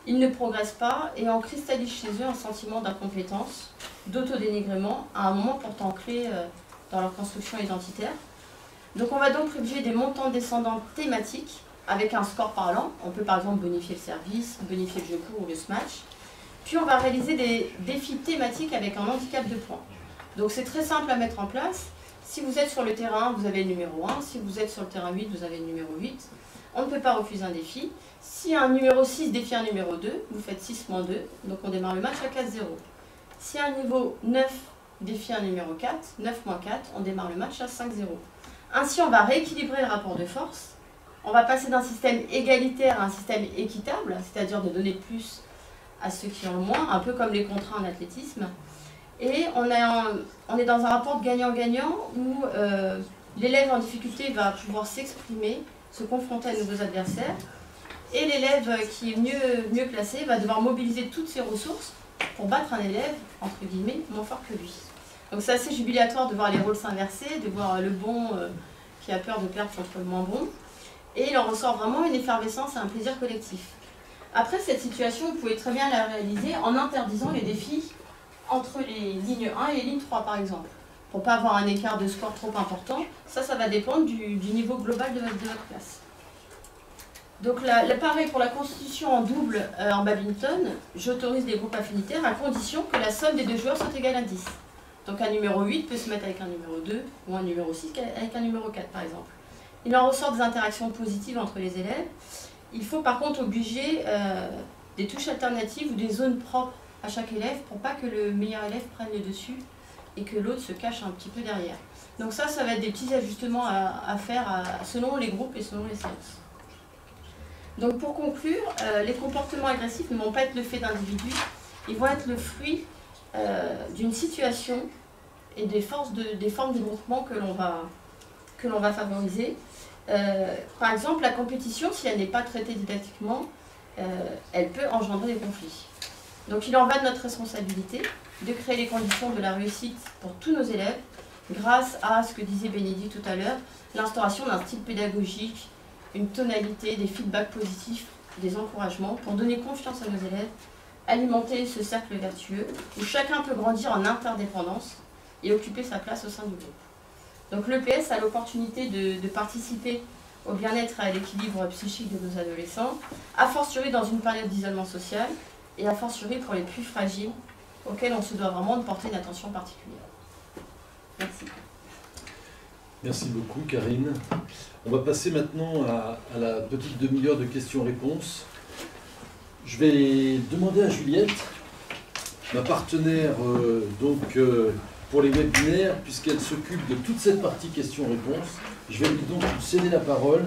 Ils ne progressent pas et en cristallisent chez eux un sentiment d'incompétence, d'autodénigrement, à un moment pourtant clé dans leur construction identitaire. Donc on va donc privilégier des montants descendants thématiques avec un score parlant. On peut par exemple bonifier le service, bonifier le jeu court ou le smash. Puis on va réaliser des défis thématiques avec un handicap de points. Donc c'est très simple à mettre en place. Si vous êtes sur le terrain 1, vous avez le numéro 1. Si vous êtes sur le terrain 8, vous avez le numéro 8. On ne peut pas refuser un défi. Si un numéro 6 défie un numéro 2, vous faites 6 moins 2. Donc on démarre le match à 4-0. Si un niveau 9 défie un numéro 4, 9 moins 4, on démarre le match à 5-0. Ainsi, on va rééquilibrer le rapport de force. On va passer d'un système égalitaire à un système équitable, c'est-à-dire de donner plus à ceux qui ont le moins, un peu comme les contrats en athlétisme. Et on est dans un rapport de gagnant-gagnant où l'élève en difficulté va pouvoir s'exprimer, se confronter à de nouveaux adversaires, et l'élève qui est mieux classé va devoir mobiliser toutes ses ressources pour battre un élève, entre guillemets, moins fort que lui. Donc c'est assez jubilatoire de voir les rôles s'inverser, de voir le bon qui a peur de perdre contre le moins bon. Et il en ressort vraiment une effervescence et un plaisir collectif. Après, cette situation, vous pouvez très bien la réaliser en interdisant les défis entre les lignes 1 et les lignes 3, par exemple. Pour ne pas avoir un écart de score trop important, ça va dépendre du niveau global de votre classe. Donc pareil pour la constitution en double en badminton, j'autorise les groupes affinitaires à condition que la somme des deux joueurs soit égale à 10. Donc un numéro 8 peut se mettre avec un numéro 2 ou un numéro 6 avec un numéro 4 par exemple. Il en ressort des interactions positives entre les élèves. Il faut par contre obliger des touches alternatives ou des zones propres à chaque élève pour pas que le meilleur élève prenne le dessus et que l'autre se cache un petit peu derrière. Donc ça va être des petits ajustements à faire selon les groupes et selon les séances. Donc pour conclure, les comportements agressifs ne vont pas être le fait d'individus, ils vont être le fruit d'une situation et des formes de groupement que l'on va favoriser. Par exemple, la compétition, si elle n'est pas traitée didactiquement, elle peut engendrer des conflits. Donc il en va de notre responsabilité de créer les conditions de la réussite pour tous nos élèves grâce à ce que disait Bénédicte tout à l'heure, l'instauration d'un style pédagogique, une tonalité, des feedbacks positifs, des encouragements pour donner confiance à nos élèves, alimenter ce cercle vertueux où chacun peut grandir en interdépendance et occuper sa place au sein du groupe. Donc l'EPS a l'opportunité de participer au bien-être et à l'équilibre psychique de nos adolescents, a fortiori dans une période d'isolement social et a fortiori pour les plus fragiles auxquels on se doit vraiment de porter une attention particulière. Merci. Merci beaucoup Karine. On va passer maintenant à la petite demi-heure de questions-réponses. Je vais demander à Juliette, ma partenaire pour les webinaires, puisqu'elle s'occupe de toute cette partie questions-réponses. Je vais lui donc céder la parole.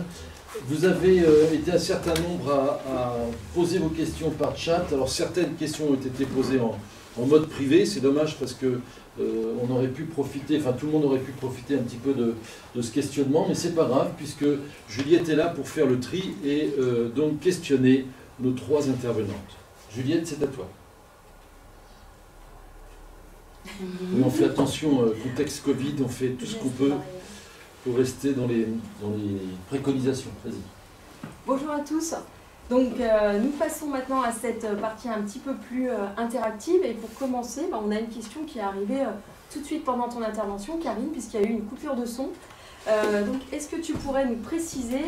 Vous avez été un certain nombre à poser vos questions par chat. Alors certaines questions ont été posées en mode privé. C'est dommage parce que on aurait pu profiter, enfin tout le monde aurait pu profiter un petit peu de ce questionnement, mais c'est pas grave puisque Juliette est là pour faire le tri et donc questionner nos trois intervenantes. Juliette, c'est à toi. Oui, on fait attention, contexte Covid, on fait tout ce qu'on peut pour rester dans les préconisations. Vas-y. Bonjour à tous. Donc nous passons maintenant à cette partie un petit peu plus interactive et pour commencer, on a une question qui est arrivée tout de suite pendant ton intervention, Karine, puisqu'il y a eu une coupure de son. Donc est-ce que tu pourrais nous préciser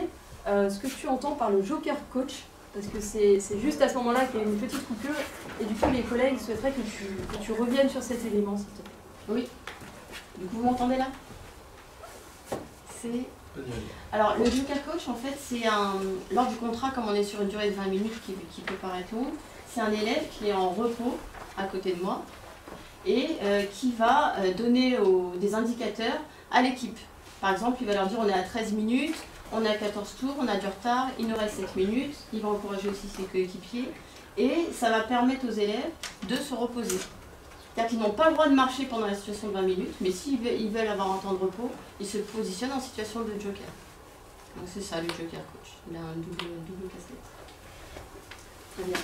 ce que tu entends par le joker coach? Parce que c'est juste à ce moment-là qu'il y a une petite coupure et du coup les collègues souhaiteraient que tu reviennes sur cet élément, s'il te plaît. Oui. Du coup, vous m'entendez là? Alors, le joker coach, en fait, c'est lors du contrat, comme on est sur une durée de 20 minutes qui peut paraître longue, c'est un élève qui est en repos à côté de moi et qui va donner des indicateurs à l'équipe. Par exemple, il va leur dire on est à 13 minutes, on est à 14 tours, on a du retard, il nous reste 7 minutes, il va encourager aussi ses coéquipiers et ça va permettre aux élèves de se reposer. C'est-à-dire qu'ils n'ont pas le droit de marcher pendant la situation de 20 minutes, mais s'ils veulent avoir un temps de repos, ils se positionnent en situation de joker. Donc c'est ça le joker coach, il a un double casquette. Très bien.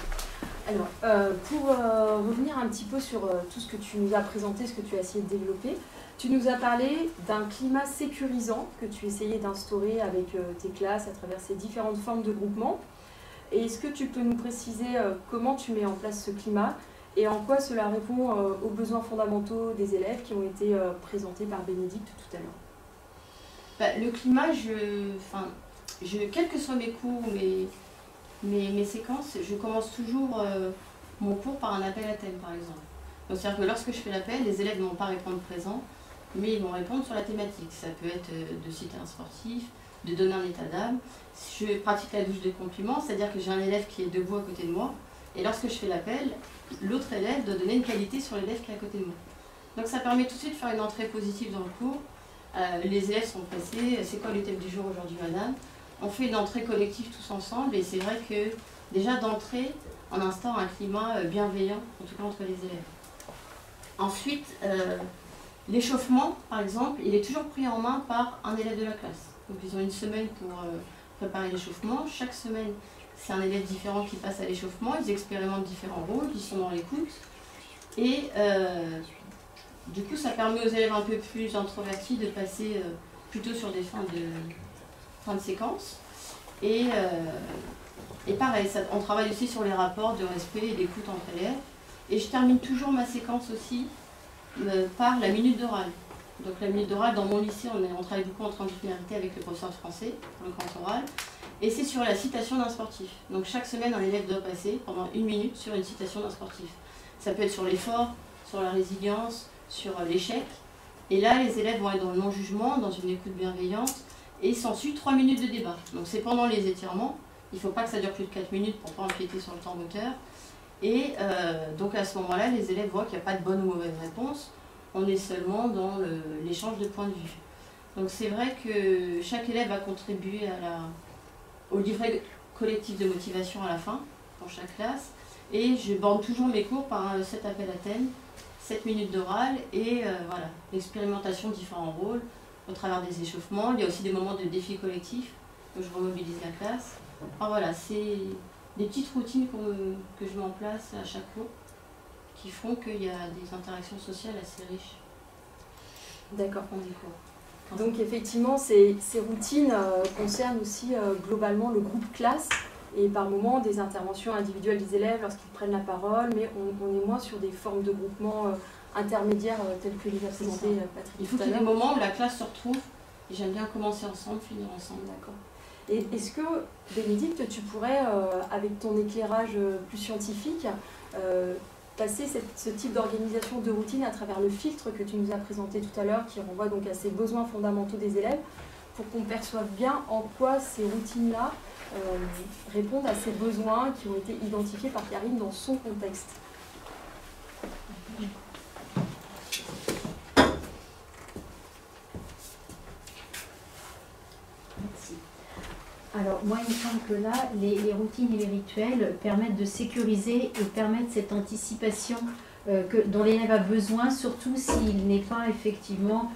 Alors, pour revenir un petit peu sur tout ce que tu nous as présenté, ce que tu as essayé de développer, tu nous as parlé d'un climat sécurisant que tu essayais d'instaurer avec tes classes à travers ces différentes formes de groupement. Et est-ce que tu peux nous préciser comment tu mets en place ce climat et en quoi cela répond aux besoins fondamentaux des élèves qui ont été présentés par Bénédicte tout à l'heure? Le climat, quels que soient mes cours, mes séquences, je commence toujours mon cours par un appel à thème, par exemple. C'est-à-dire que lorsque je fais l'appel, les élèves ne vont pas répondre présent, mais ils vont répondre sur la thématique. Ça peut être de citer un sportif, de donner un état d'âme. Je pratique la douche de compliments, c'est-à-dire que j'ai un élève qui est debout à côté de moi, et lorsque je fais l'appel, l'autre élève doit donner une qualité sur l'élève qui est à côté de moi. Donc ça permet tout de suite de faire une entrée positive dans le cours. Les élèves sont pressés, c'est quoi le thème du jour aujourd'hui, madame? On fait une entrée collective tous ensemble, et c'est vrai que déjà d'entrée, on instaure un climat bienveillant, en tout cas entre les élèves. Ensuite, l'échauffement, par exemple, il est toujours pris en main par un élève de la classe. Donc ils ont une semaine pour préparer l'échauffement. Chaque semaine, c'est un élève différent qui passe à l'échauffement. Ils expérimentent différents rôles, ils sont dans l'écoute. Et du coup, ça permet aux élèves un peu plus introvertis de passer plutôt sur des fins de séquence. Et pareil, on travaille aussi sur les rapports de respect et d'écoute entre élèves. Et je termine toujours ma séquence aussi par la minute d'oral. Donc la minute d'oral, dans mon lycée, on travaille beaucoup en transdisciplinarité avec le professeur de français pour le grand oral. Et c'est sur la citation d'un sportif. Donc chaque semaine, un élève doit passer pendant 1 minute sur une citation d'un sportif. Ça peut être sur l'effort, sur la résilience, sur l'échec. Et là, les élèves vont être dans le non-jugement, dans une écoute bienveillante. Et s'ensuit 3 minutes de débat. Donc c'est pendant les étirements. Il ne faut pas que ça dure plus de 4 minutes pour ne pas empiéter sur le temps moteur. Et donc à ce moment-là, les élèves voient qu'il n'y a pas de bonne ou mauvaise réponse. On est seulement dans l'échange de points de vue. Donc c'est vrai que chaque élève va contribuer au livret collectif de motivation à la fin, pour chaque classe. Et je borde toujours mes cours par cet appel à thème, 7 minutes d'oral et voilà, l'expérimentation de différents rôles au travers des échauffements. Il y a aussi des moments de défi collectif où je remobilise la classe. Enfin, voilà, c'est des petites routines que je mets en place à chaque cours qui font qu'il y a des interactions sociales assez riches. D'accord. Donc effectivement, ces routines concernent aussi globalement le groupe classe et par moments des interventions individuelles des élèves lorsqu'ils prennent la parole, mais on est moins sur des formes de groupement intermédiaires telles que les a présentées Patrick. Il faut qu'il y ait des moments où la classe se retrouve et j'aime bien commencer ensemble, finir ensemble. D'accord. Et est-ce que, Bénédicte, tu pourrais, avec ton éclairage plus scientifique, passer ce type d'organisation de routine à travers le filtre que tu nous as présenté tout à l'heure, qui renvoie donc à ces besoins fondamentaux des élèves, pour qu'on perçoive bien en quoi ces routines-là répondent à ces besoins qui ont été identifiés par Karine dans son contexte. Merci. Alors, moi, il me semble que là, les routines et les rituels permettent de sécuriser et permettent cette anticipation dont l'élève a besoin, surtout s'il n'est pas effectivement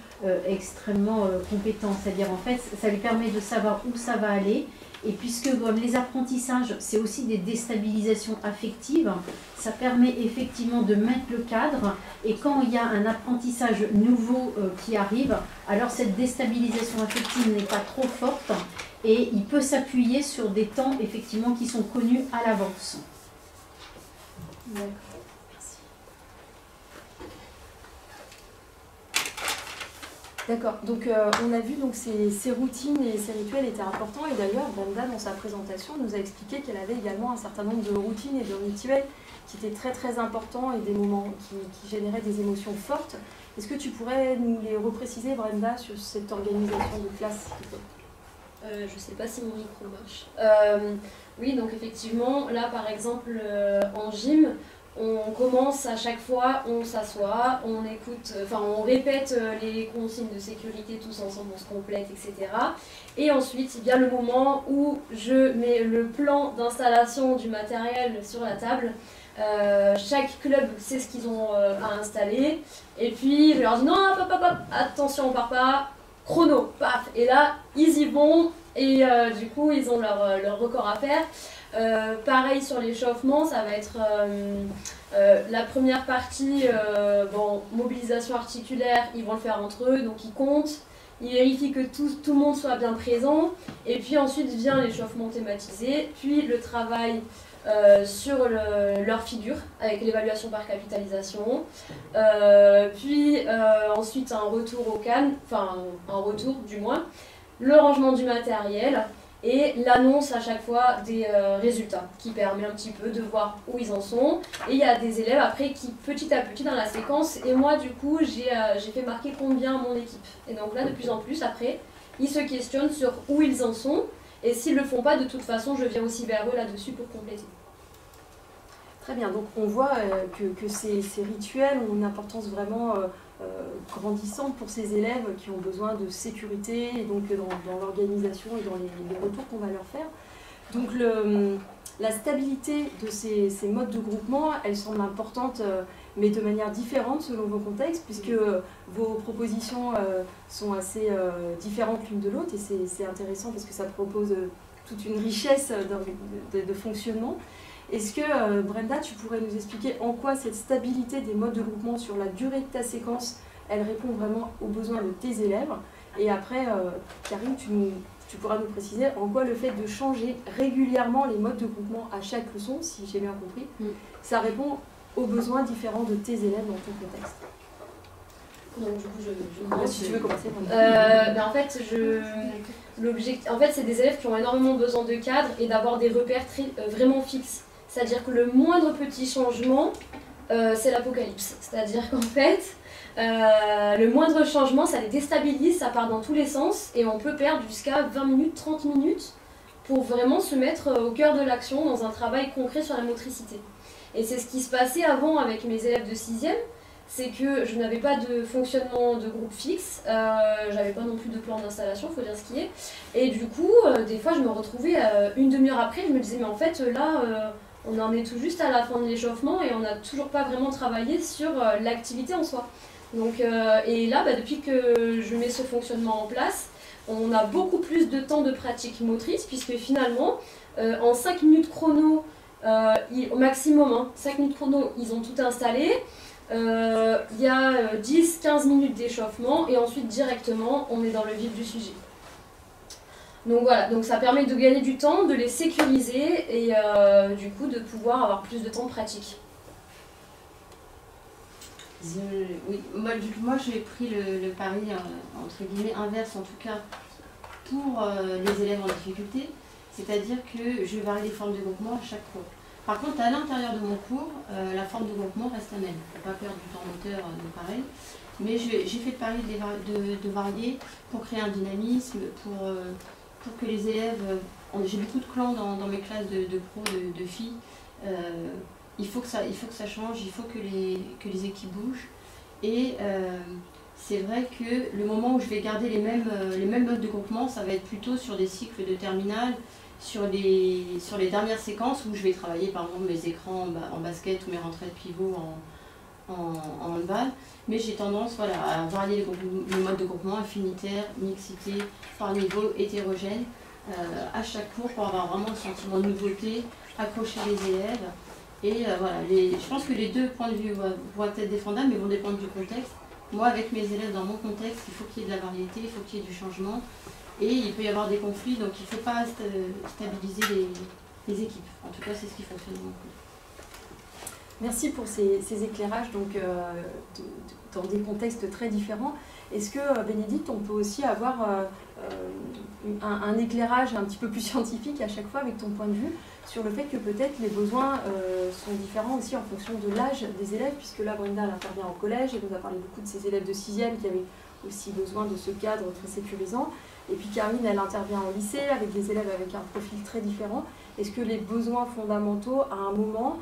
extrêmement compétent. C'est-à-dire, en fait, ça lui permet de savoir où ça va aller. Et puisque comme les apprentissages, c'est aussi des déstabilisations affectives, ça permet effectivement de mettre le cadre. Et quand il y a un apprentissage nouveau qui arrive, alors cette déstabilisation affective n'est pas trop forte et il peut s'appuyer sur des temps effectivement qui sont connus à l'avance. D'accord, merci. D'accord, donc on a vu donc ces routines et ces rituels étaient importants et d'ailleurs Brenda dans sa présentation nous a expliqué qu'elle avait également un certain nombre de routines et de rituels qui étaient très très importants et des moments qui généraient des émotions fortes. Est-ce que tu pourrais nous les repréciser Brenda sur cette organisation de classe? Je ne sais pas si mon micro marche. Oui, donc effectivement, là par exemple en gym, on commence à chaque fois, on s'assoit, on écoute, enfin on répète les consignes de sécurité tous ensemble, on se complète, etc. Et ensuite, il y a le moment où je mets le plan d'installation du matériel sur la table. Chaque club sait ce qu'ils ont à installer. Et puis je leur dis non, hop, hop, hop, attention, on part pas. Chrono, paf, et là, ils y vont, Et du coup, ils ont leur record à faire. Pareil sur l'échauffement, ça va être la première partie, mobilisation articulaire, ils vont le faire entre eux, donc ils comptent, ils vérifient que tout le monde soit bien présent, et puis ensuite vient l'échauffement thématisé, puis le travail sur leur figure, avec l'évaluation par capitalisation, puis ensuite un retour au calme, enfin un retour du moins, le rangement du matériel, et l'annonce à chaque fois des résultats, qui permet un petit peu de voir où ils en sont. Et il y a des élèves après qui, petit à petit dans la séquence, et moi du coup j'ai fait marquer combien mon équipe. Et donc là de plus en plus après, ils se questionnent sur où ils en sont, et s'ils ne le font pas, de toute façon je viens aussi vers eux là-dessus pour compléter. Très bien, donc on voit que ces rituels ont une importance vraiment grandissante pour ces élèves qui ont besoin de sécurité, et donc dans l'organisation et dans les retours qu'on va leur faire. Donc la stabilité de ces modes de groupement, elle semble importante, mais de manière différente selon vos contextes, puisque vos propositions sont assez différentes l'une de l'autre, et c'est intéressant parce que ça propose toute une richesse de fonctionnement. Est-ce que, Brenda, tu pourrais nous expliquer en quoi cette stabilité des modes de groupement sur la durée de ta séquence, elle répond vraiment aux besoins de tes élèves? Et après, Karine, tu pourras nous préciser en quoi le fait de changer régulièrement les modes de groupement à chaque leçon, si j'ai bien compris, ça répond aux besoins différents de tes élèves dans ton contexte. Donc du coup, si tu veux commencer. En fait, c'est des élèves qui ont énormément besoin de cadre et d'avoir des repères vraiment fixes. C'est-à-dire que le moindre petit changement, c'est l'apocalypse. C'est-à-dire qu'en fait, le moindre changement, ça les déstabilise, ça part dans tous les sens, et on peut perdre jusqu'à 20 minutes, 30 minutes pour vraiment se mettre au cœur de l'action dans un travail concret sur la motricité. Et c'est ce qui se passait avant avec mes élèves de 6e, c'est que je n'avais pas de fonctionnement de groupe fixe, j'avais pas non plus de plan d'installation, il faut dire ce qui est. Et du coup, des fois, je me retrouvais une demi-heure après, je me disais, mais en fait, là, on en est tout juste à la fin de l'échauffement et on n'a toujours pas vraiment travaillé sur l'activité en soi. Donc, et là, depuis que je mets ce fonctionnement en place, on a beaucoup plus de temps de pratique motrice, puisque finalement, en 5 minutes chrono, au maximum, 5 minutes chrono, ils ont tout installé. Il y a 10-15 minutes d'échauffement et ensuite directement on est dans le vif du sujet. Donc voilà, donc ça permet de gagner du temps, de les sécuriser et du coup de pouvoir avoir plus de temps de pratique. Oui, moi j'ai pris le pari entre guillemets inverse en tout cas pour les élèves en difficulté, c'est-à-dire que je varie les formes de groupement à chaque cours. Par contre, à l'intérieur de mon cours, la forme de groupement reste la même. Il ne faut pas perdre du temps moteur pareil. Mais j'ai fait le pari de varier pour créer un dynamisme, pour que les élèves... J'ai beaucoup de clans dans mes classes de pros, de filles. Il faut que ça change, il faut que les équipes bougent. Et c'est vrai que le moment où je vais garder les mêmes modes de groupement, ça va être plutôt sur des cycles de terminale, sur les dernières séquences où je vais travailler par exemple mes écrans en basket ou mes rentrées de pivot en handball, mais j'ai tendance à varier les modes de groupement, affinitaire, mixité, par niveau, hétérogène, à chaque cours pour avoir vraiment un sentiment de nouveauté, accrocher les élèves. Et je pense que les deux points de vue vont être défendables, mais vont dépendre du contexte. Moi, avec mes élèves dans mon contexte, il faut qu'il y ait de la variété, il faut qu'il y ait du changement. Et il peut y avoir des conflits, donc il ne faut pas stabiliser les équipes. En tout cas, c'est ce qui fonctionne beaucoup. Merci pour ces éclairages donc, dans des contextes très différents. Est-ce que, Bénédicte, on peut aussi avoir un éclairage un petit peu plus scientifique à chaque fois avec ton point de vue sur le fait que peut-être les besoins sont différents aussi en fonction de l'âge des élèves, puisque là, Brenda, elle intervient en collège, elle nous a parlé beaucoup de ses élèves de 6e qui avaient aussi besoin de ce cadre très sécurisant. Et puis Karine, elle intervient en lycée avec des élèves avec un profil très différent. Est-ce que les besoins fondamentaux, à un moment,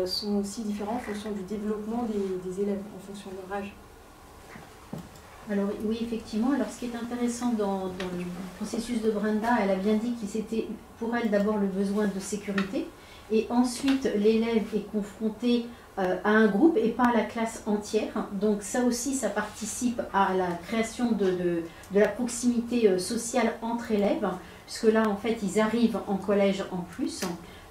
sont aussi différents en fonction du développement des élèves, en fonction de leur âge? Alors oui, effectivement. Alors ce qui est intéressant dans le processus de Brenda, elle a bien dit que c'était pour elle d'abord le besoin de sécurité, et ensuite l'élève est confronté à un groupe et pas à la classe entière. Donc ça aussi, ça participe à la création de la proximité sociale entre élèves puisque là, en fait, ils arrivent en collège en plus.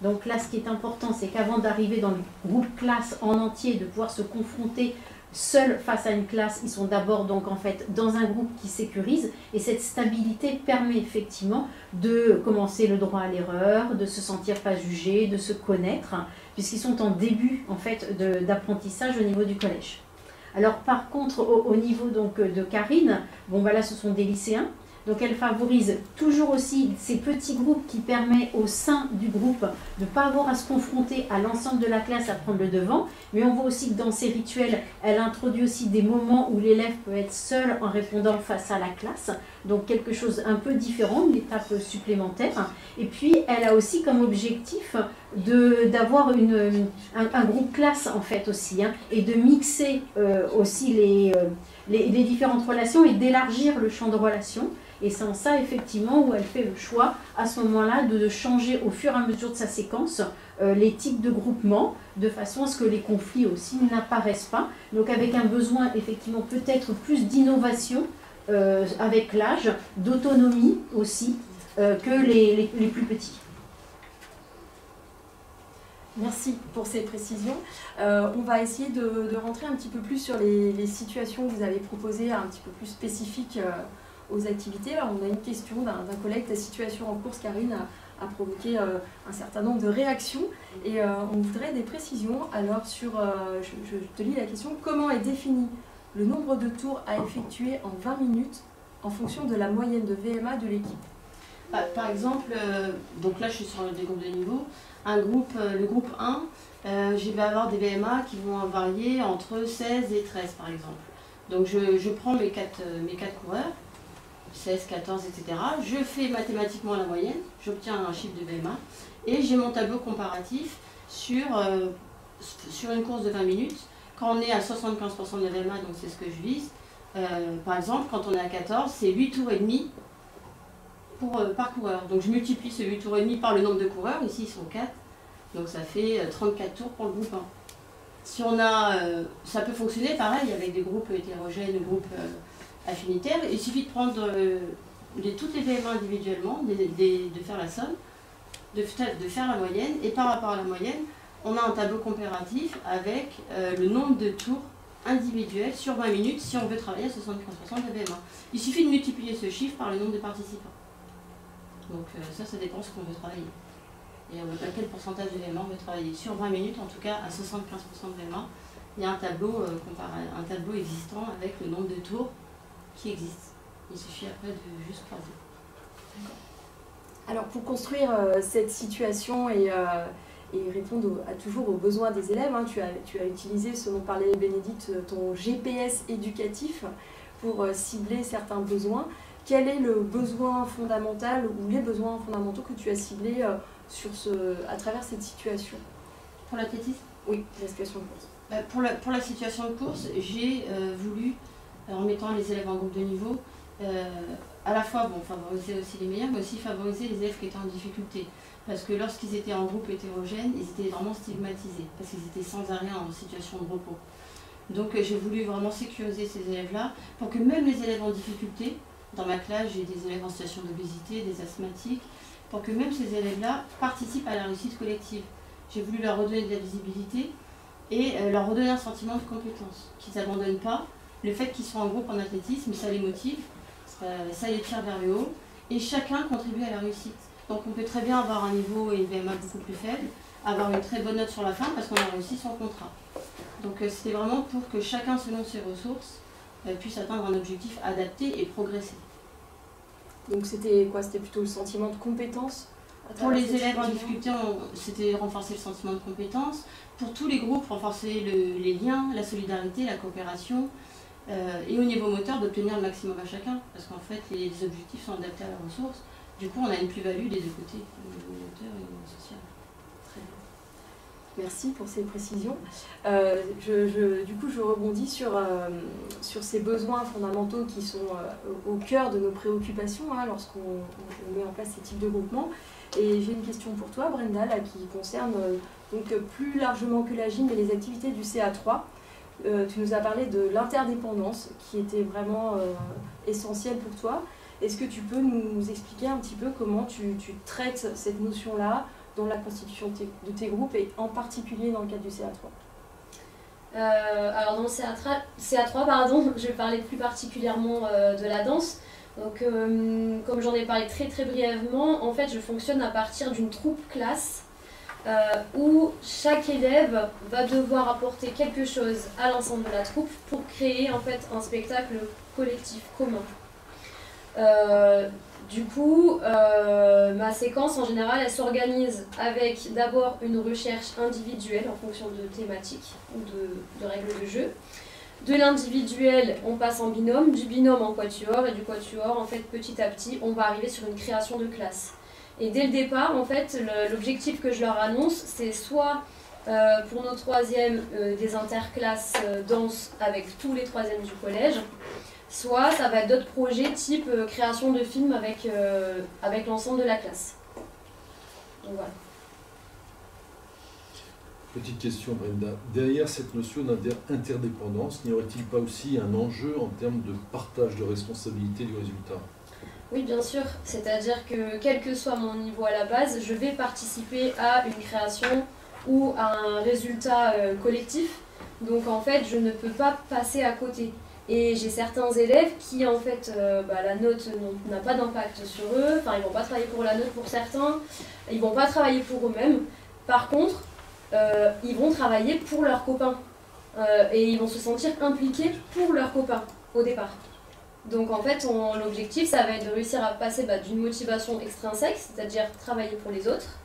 Donc là, ce qui est important, c'est qu'avant d'arriver dans le groupe classe en entier, de pouvoir se confronter seuls face à une classe, ils sont d'abord donc en fait dans un groupe qui sécurise, et cette stabilité permet effectivement de commencer le droit à l'erreur, de se sentir pas jugé, de se connaître, puisqu'ils sont en début en fait d'apprentissage au niveau du collège. Alors par contre au niveau donc de Karine, bon voilà, ce sont des lycéens. Donc elle favorise toujours aussi ces petits groupes qui permettent au sein du groupe de ne pas avoir à se confronter à l'ensemble de la classe à prendre le devant. Mais on voit aussi que dans ces rituels, elle introduit aussi des moments où l'élève peut être seul en répondant face à la classe. Donc quelque chose un peu différent, une étape supplémentaire. Et puis elle a aussi comme objectif d'avoir un groupe classe en fait aussi, hein, et de mixer aussi les différentes relations et d'élargir le champ de relations. Et c'est en ça, effectivement, où elle fait le choix, à ce moment-là, de changer au fur et à mesure de sa séquence les types de groupement, de façon à ce que les conflits aussi n'apparaissent pas. Donc avec un besoin, effectivement, peut-être plus d'innovation avec l'âge, d'autonomie aussi, que les plus petits. Merci pour ces précisions. On va essayer de rentrer un petit peu plus sur les situations que vous avez proposées, un petit peu plus spécifiques aux activités. Là, on a une question d'un collègue. Ta situation en course, Karine, a provoqué un certain nombre de réactions et on voudrait des précisions. Alors, je te lis la question. Comment est défini le nombre de tours à effectuer en 20 minutes en fonction de la moyenne de VMA de l'équipe? Par exemple, donc là je suis sur des groupes de niveau. Le groupe 1, je vais avoir des VMA qui vont varier entre 16 et 13 par exemple. Donc je prends mes quatre coureurs, 16, 14, etc. Je fais mathématiquement la moyenne, j'obtiens un chiffre de VMA et j'ai mon tableau comparatif sur une course de 20 minutes. Quand on est à 75% de VMA, donc c'est ce que je vise, par exemple quand on est à 14, c'est 8 tours et demi par coureur. Donc je multiplie ce 8 tours et demi par le nombre de coureurs, ici ils sont 4, donc ça fait 34 tours pour le groupe 1. Si on a, ça peut fonctionner pareil avec des groupes hétérogènes, des groupes affinitaires, il suffit de prendre toutes les VMA individuellement, de faire la somme, de faire la moyenne, et par rapport à la moyenne, on a un tableau comparatif avec le nombre de tours individuels sur 20 minutes si on veut travailler à 75% de VMA. Il suffit de multiplier ce chiffre par le nombre de participants. Donc ça dépend de ce qu'on veut travailler. Et à quel pourcentage de VMA on veut travailler. Sur 20 minutes, en tout cas, à 75% de VMA, il y a un tableau existant avec le nombre de tours qui existe. Il suffit après de juste croiser. Alors pour construire cette situation et répondre toujours aux besoins des élèves, hein, tu as utilisé ce dont parlait Bénédicte, ton GPS éducatif pour cibler certains besoins. Quel est le besoin fondamental ou les besoins fondamentaux que tu as ciblés à travers cette situation? Pour l'athlétisme? Oui, la situation de course. Pour la situation de course, j'ai voulu, en mettant les élèves en groupe de niveau, à la fois favoriser aussi les meilleurs, mais aussi favoriser les élèves qui étaient en difficulté. Parce que lorsqu'ils étaient en groupe hétérogène, ils étaient vraiment stigmatisés, parce qu'ils étaient sans arrêt en situation de repos. Donc j'ai voulu vraiment sécuriser ces élèves-là, pour que même les élèves en difficulté, dans ma classe j'ai des élèves en situation d'obésité, des asthmatiques, pour que même ces élèves-là participent à la réussite collective. J'ai voulu leur redonner de la visibilité et leur redonner un sentiment de compétence, qu'ils n'abandonnent pas. Le fait qu'ils soient en groupe en athlétisme, ça les motive, ça les tire vers le haut, et chacun contribue à la réussite. Donc on peut très bien avoir un niveau et une VMA beaucoup plus faible, avoir une très bonne note sur la fin parce qu'on a réussi son contrat. Donc c'était vraiment pour que chacun, selon ses ressources, puisse atteindre un objectif adapté et progresser. Donc c'était quoi? C'était plutôt le sentiment de compétence? Pour les élèves en difficulté, c'était renforcer le sentiment de compétence. Pour tous les groupes, renforcer les liens, la solidarité, la coopération. Et au niveau moteur, d'obtenir le maximum à chacun. Parce qu'en fait, les objectifs sont adaptés à leurs ressources. Du coup, on a une plus-value des deux côtés, au niveau moteur et au niveau social. Très bien. Merci pour ces précisions. Du coup, je rebondis sur ces besoins fondamentaux qui sont au cœur de nos préoccupations lorsqu'on met en place ces types de groupements. Et j'ai une question pour toi, Brenda, là, qui concerne donc plus largement que la gym et les activités du CA3. Tu nous as parlé de l'interdépendance qui était vraiment essentielle pour toi. Est-ce que tu peux nous expliquer un petit peu comment tu traites cette notion-là dans la constitution de tes groupes et en particulier dans le cadre du CA3 ? Alors dans le CA3, pardon, je vais parler plus particulièrement de la danse. Donc comme j'en ai parlé très très brièvement, en fait je fonctionne à partir d'une troupe classe où chaque élève va devoir apporter quelque chose à l'ensemble de la troupe pour créer en fait un spectacle collectif commun. Du coup, ma séquence en général elle s'organise avec d'abord une recherche individuelle en fonction de thématiques ou de règles de jeu. De l'individuel, on passe en binôme, du binôme en quatuor, et du quatuor, en fait, petit à petit, on va arriver sur une création de classe. Et dès le départ, en fait, l'objectif que je leur annonce, c'est soit pour nos troisièmes, des interclasses danse avec tous les troisièmes du collège, soit ça va être d'autres projets type création de films avec l'ensemble de la classe. Donc voilà. Petite question, Brenda. Derrière cette notion d'interdépendance, n'y aurait-il pas aussi un enjeu en termes de partage de responsabilité du résultat ? Oui, bien sûr. C'est-à-dire que quel que soit mon niveau à la base, je vais participer à une création ou à un résultat collectif. Donc en fait, je ne peux pas passer à côté. Et j'ai certains élèves qui, en fait, la note n'a pas d'impact sur eux. Enfin, ils ne vont pas travailler pour la note pour certains. Ils ne vont pas travailler pour eux-mêmes. Par contre, ils vont travailler pour leurs copains et ils vont se sentir impliqués pour leurs copains au départ. Donc en fait, l'objectif, ça va être de réussir à passer d'une motivation extrinsèque, c'est-à-dire travailler pour les autres,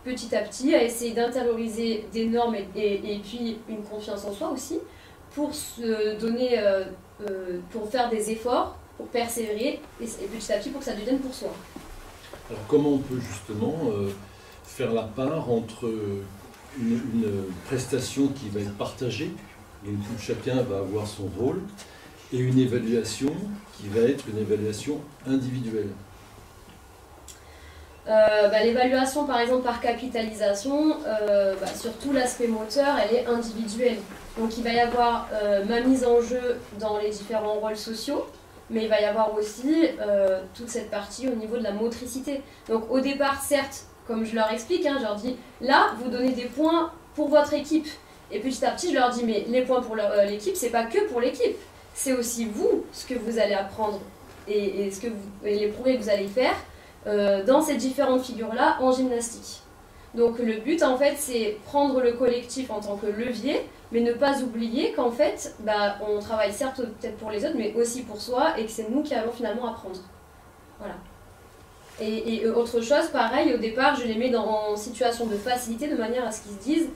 petit à petit, à essayer d'intérioriser des normes et puis une confiance en soi aussi, pour se donner, pour faire des efforts, pour persévérer et petit à petit pour que ça devienne pour soi. Alors comment on peut justement faire la part entre une prestation qui va être partagée, donc où chacun va avoir son rôle, et une évaluation qui va être une évaluation individuelle. L'évaluation par exemple par capitalisation, surtout l'aspect moteur, elle est individuelle. Donc il va y avoir ma mise en jeu dans les différents rôles sociaux, mais il va y avoir aussi toute cette partie au niveau de la motricité. Donc au départ, certes, comme je leur explique, je leur dis, là, vous donnez des points pour votre équipe. Et petit à petit, je leur dis, mais les points pour l'équipe, c'est pas que pour l'équipe. C'est aussi vous, ce que vous allez apprendre et les progrès que vous allez faire dans ces différentes figures-là en gymnastique. Donc le but, en fait, c'est prendre le collectif en tant que levier, mais ne pas oublier qu'en fait, on travaille certes peut-être pour les autres, mais aussi pour soi, et que c'est nous qui allons finalement apprendre. Voilà. Et autre chose, pareil, au départ, je les mets en situation de facilité, de manière à ce qu'ils se disent,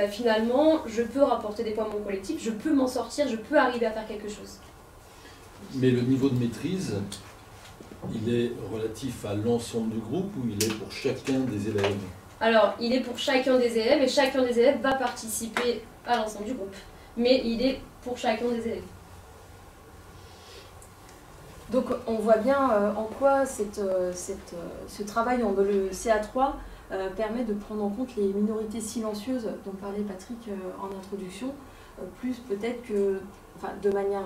finalement, je peux rapporter des points à mon collectif, je peux m'en sortir, je peux arriver à faire quelque chose. Mais le niveau de maîtrise, il est relatif à l'ensemble du groupe ou il est pour chacun des élèves? Alors, il est pour chacun des élèves et chacun des élèves va participer à l'ensemble du groupe. Mais il est pour chacun des élèves. Donc on voit bien en quoi ce travail dans le CA3 permet de prendre en compte les minorités silencieuses dont parlait Patrick en introduction, plus peut-être que, de manière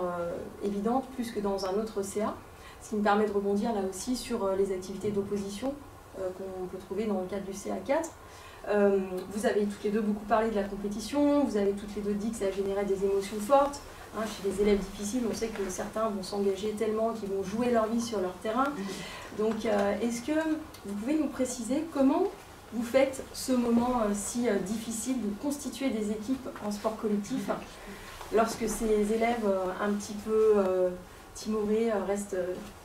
évidente, plus que dans un autre CA, ce qui me permet de rebondir là aussi sur les activités d'opposition qu'on peut trouver dans le cadre du CA4. Vous avez toutes les deux beaucoup parlé de la compétition, vous avez toutes les deux dit que ça générait des émotions fortes. Chez les élèves difficiles, on sait que certains vont s'engager tellement qu'ils vont jouer leur vie sur leur terrain. Donc, est-ce que vous pouvez nous préciser comment vous faites ce moment si difficile de constituer des équipes en sport collectif lorsque ces élèves un petit peu timorés restent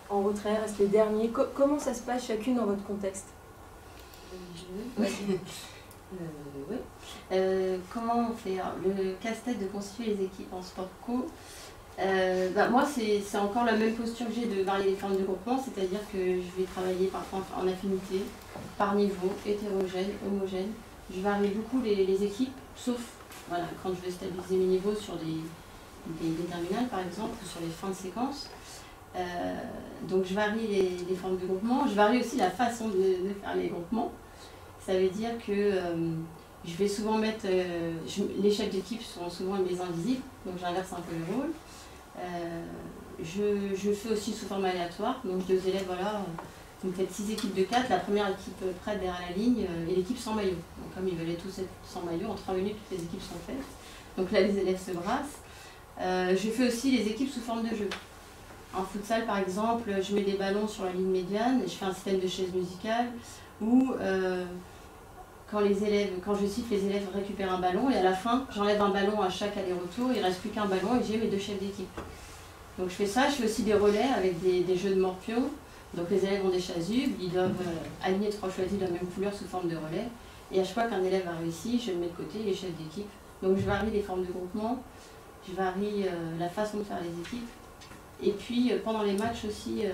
en retrait, restent les derniers? Comment ça se passe chacune dans votre contexte? Comment on fait le casse-tête de constituer les équipes en sport co? Moi, c'est encore la même posture que j'ai de varier les formes de groupement, c'est-à-dire que je vais travailler parfois en affinité, par niveau, hétérogène, homogène. Je varie beaucoup les équipes, sauf quand je vais stabiliser mes niveaux sur des terminales, par exemple, ou sur les fins de séquence. Donc je varie les formes de groupement. Je varie aussi la façon de faire les groupements. Ça veut dire que je vais souvent mettre... les chefs d'équipe sont souvent mes invisibles, donc j'inverse un peu le rôle. je fais aussi sous forme aléatoire. Donc je dis aux élèves, voilà, vous me faites 6 équipes de 4, la première équipe prête derrière la ligne et l'équipe sans maillot. Donc comme ils veulent tous être sans maillot, en 3 minutes, toutes les équipes sont faites. Donc là, les élèves se brassent. Je fais aussi les équipes sous forme de jeu. En futsal, par exemple, je mets des ballons sur la ligne médiane, et je fais un système de chaise musicale où quand je siffle, les élèves récupèrent un ballon et à la fin, j'enlève un ballon à chaque aller-retour, il ne reste plus qu'un ballon et j'ai mes 2 chefs d'équipe. Donc je fais ça, je fais aussi des relais avec des jeux de morpions. Donc les élèves ont des chasubles, ils doivent aligner 3 choisis de la même couleur sous forme de relais. Et à chaque fois qu'un élève a réussi, je le mets de côté, les chefs d'équipe. Donc je varie les formes de groupement, je varie la façon de faire les équipes. Et puis pendant les matchs aussi,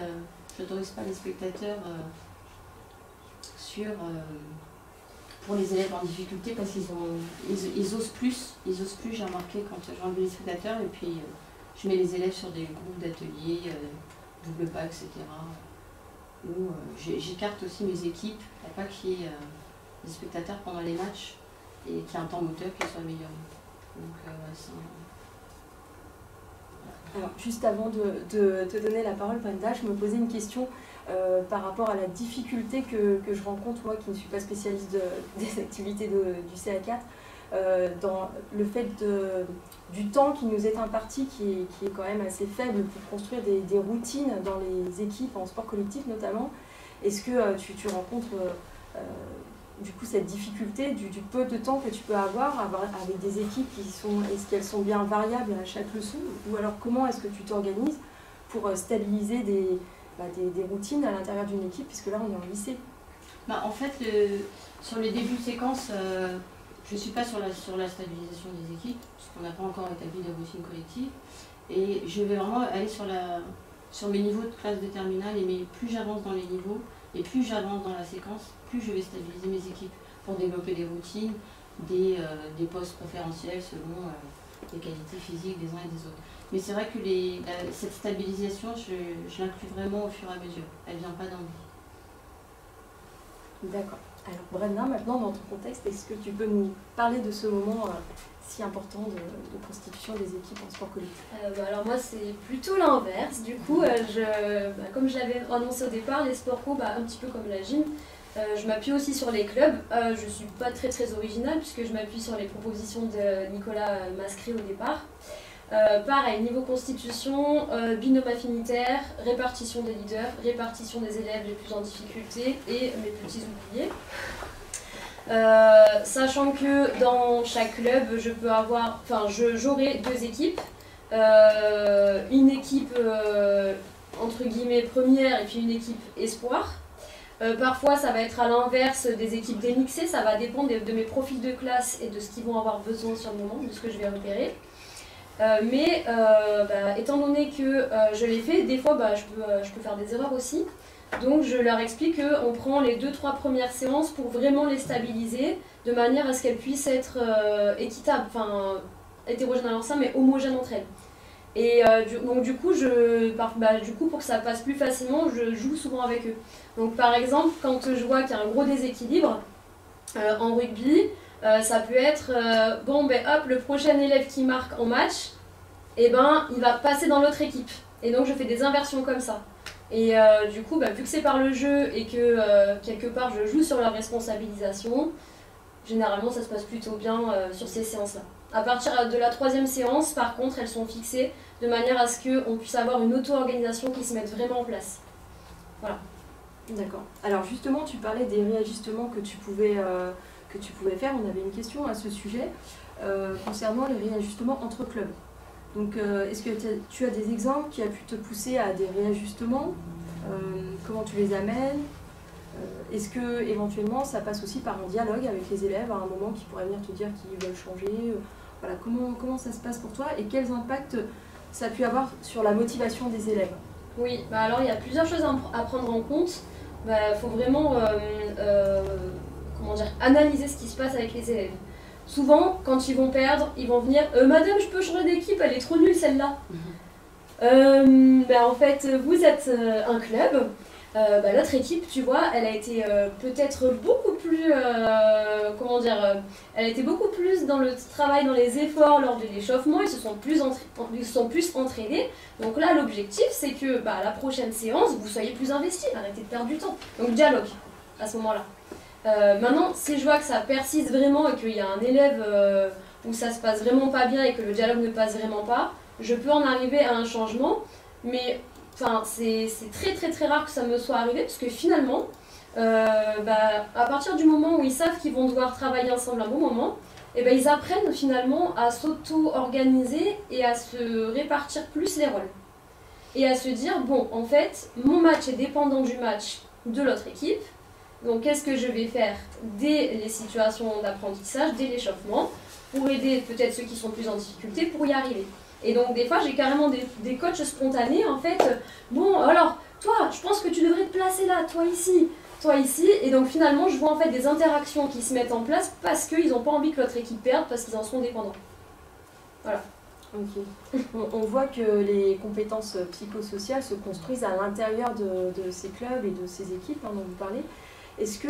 je n'autorise pas les spectateurs pour les élèves en difficulté parce qu'ils osent plus, j'ai remarqué quand j'enlève les spectateurs et puis je mets les élèves sur des groupes d'ateliers, double pas, etc. Où j'écarte aussi mes équipes pour pas qu'il y ait des spectateurs pendant les matchs et qu'il y ait un temps moteur qui soit amélioré. Donc, Alors, juste avant de te donner la parole, Brenda, je me posais une question par rapport à la difficulté que je rencontre, moi qui ne suis pas spécialiste des activités du CA4, dans le fait du temps qui nous est imparti, qui est quand même assez faible pour construire des routines dans les équipes, en sport collectif notamment. Est-ce que tu rencontres du coup cette difficulté du peu de temps que tu peux avoir avec des équipes est-ce qu'elles sont bien variables à chaque leçon, ou alors comment est-ce que tu t'organises pour stabiliser des routines à l'intérieur d'une équipe, puisque là on est en lycée? En fait, sur les débuts de séquence, je ne suis pas sur la stabilisation des équipes, parce qu'on n'a pas encore établi de routine collective, et je vais vraiment aller sur mes niveaux de classe de terminale, et plus j'avance dans les niveaux, et plus j'avance dans la séquence, plus je vais stabiliser mes équipes pour développer des routines, des postes préférentiels selon les qualités physiques des uns et des autres. Mais c'est vrai que cette stabilisation, je l'inclus vraiment au fur et à mesure. Elle ne vient pas d'emblée. D'accord. Alors Brenda, maintenant dans ton contexte, est-ce que tu peux nous parler de ce moment si important de constitution des équipes en sport collectif? Alors moi c'est plutôt l'inverse. Du coup, comme je l'avais annoncé au départ, les sports co, un petit peu comme la gym, je m'appuie aussi sur les clubs. Je ne suis pas très originale puisque je m'appuie sur les propositions de Nicolas Mascret au départ. Pareil, niveau constitution, binôme affinitaire, répartition des leaders, répartition des élèves les plus en difficulté et mes petits oubliés. Sachant que dans chaque club, j'aurai 2 équipes. Une équipe entre guillemets première et puis une équipe espoir. Parfois ça va être à l'inverse des équipes démixées, ça va dépendre de mes profils de classe et de ce qu'ils vont avoir besoin sur le moment, de ce que je vais repérer. Étant donné que je l'ai fait, des fois je peux faire des erreurs aussi. Donc je leur explique qu'on prend les 2-3 premières séances pour vraiment les stabiliser, de manière à ce qu'elles puissent être équitables, enfin hétérogènes à leur sein, mais homogènes entre elles. Et du coup, pour que ça passe plus facilement, je joue souvent avec eux. Donc par exemple, quand je vois qu'il y a un gros déséquilibre en rugby, ça peut être le prochain élève qui marque en match, il va passer dans l'autre équipe. Et donc je fais des inversions comme ça. Et du coup, vu que c'est par le jeu et que quelque part je joue sur leur responsabilisation, généralement ça se passe plutôt bien sur ces séances-là. À partir de la 3e séance, par contre, elles sont fixées de manière à ce qu'on puisse avoir une auto-organisation qui se mette vraiment en place. Voilà. D'accord. Alors justement, tu parlais des réajustements que tu pouvais faire. On avait une question à ce sujet concernant les réajustements entre clubs. Donc, est-ce que tu as des exemples qui a pu te pousser à des réajustements? Comment tu les amènes? Est-ce que éventuellement ça passe aussi par un dialogue avec les élèves à un moment qui pourraient venir te dire qu'ils veulent changer? Voilà, comment ça se passe pour toi et quels impacts ça a pu avoir sur la motivation des élèves? Oui, alors il y a plusieurs choses à prendre en compte. Faut vraiment analyser ce qui se passe avec les élèves. Souvent, quand ils vont perdre, ils vont venir « Madame, je peux changer d'équipe, elle est trop nulle celle-là. En fait, vous êtes un club, l'autre équipe, tu vois, elle a été peut-être beaucoup plus, comment dire, elle a été beaucoup plus dans le travail, dans les efforts lors de l'échauffement, ils se sont plus entraînés. Donc là, l'objectif, c'est que la prochaine séance, vous soyez plus investis, arrêtez de perdre du temps. Donc dialogue, à ce moment-là. Maintenant, si je vois que ça persiste vraiment et qu'il y a un élève où ça se passe vraiment pas bien et que le dialogue ne passe vraiment pas, je peux en arriver à un changement, mais c'est très rare que ça me soit arrivé, parce que finalement, à partir du moment où ils savent qu'ils vont devoir travailler ensemble un bon moment, ils apprennent finalement à s'auto-organiser et à se répartir plus les rôles. Et à se dire, bon, en fait, mon match est dépendant du match de l'autre équipe, donc qu'est-ce que je vais faire dès les situations d'apprentissage, dès l'échauffement, pour aider peut-être ceux qui sont plus en difficulté pour y arriver. Et donc des fois j'ai carrément des coachs spontanés en fait, bon alors toi je pense que tu devrais te placer là, toi ici, et donc finalement je vois en fait des interactions qui se mettent en place parce qu'ils n'ont pas envie que l'autre équipe perde, parce qu'ils en sont dépendants. Voilà. Ok. On voit que les compétences psychosociales se construisent à l'intérieur de ces clubs et de ces équipes dont vous parlez. Est-ce que,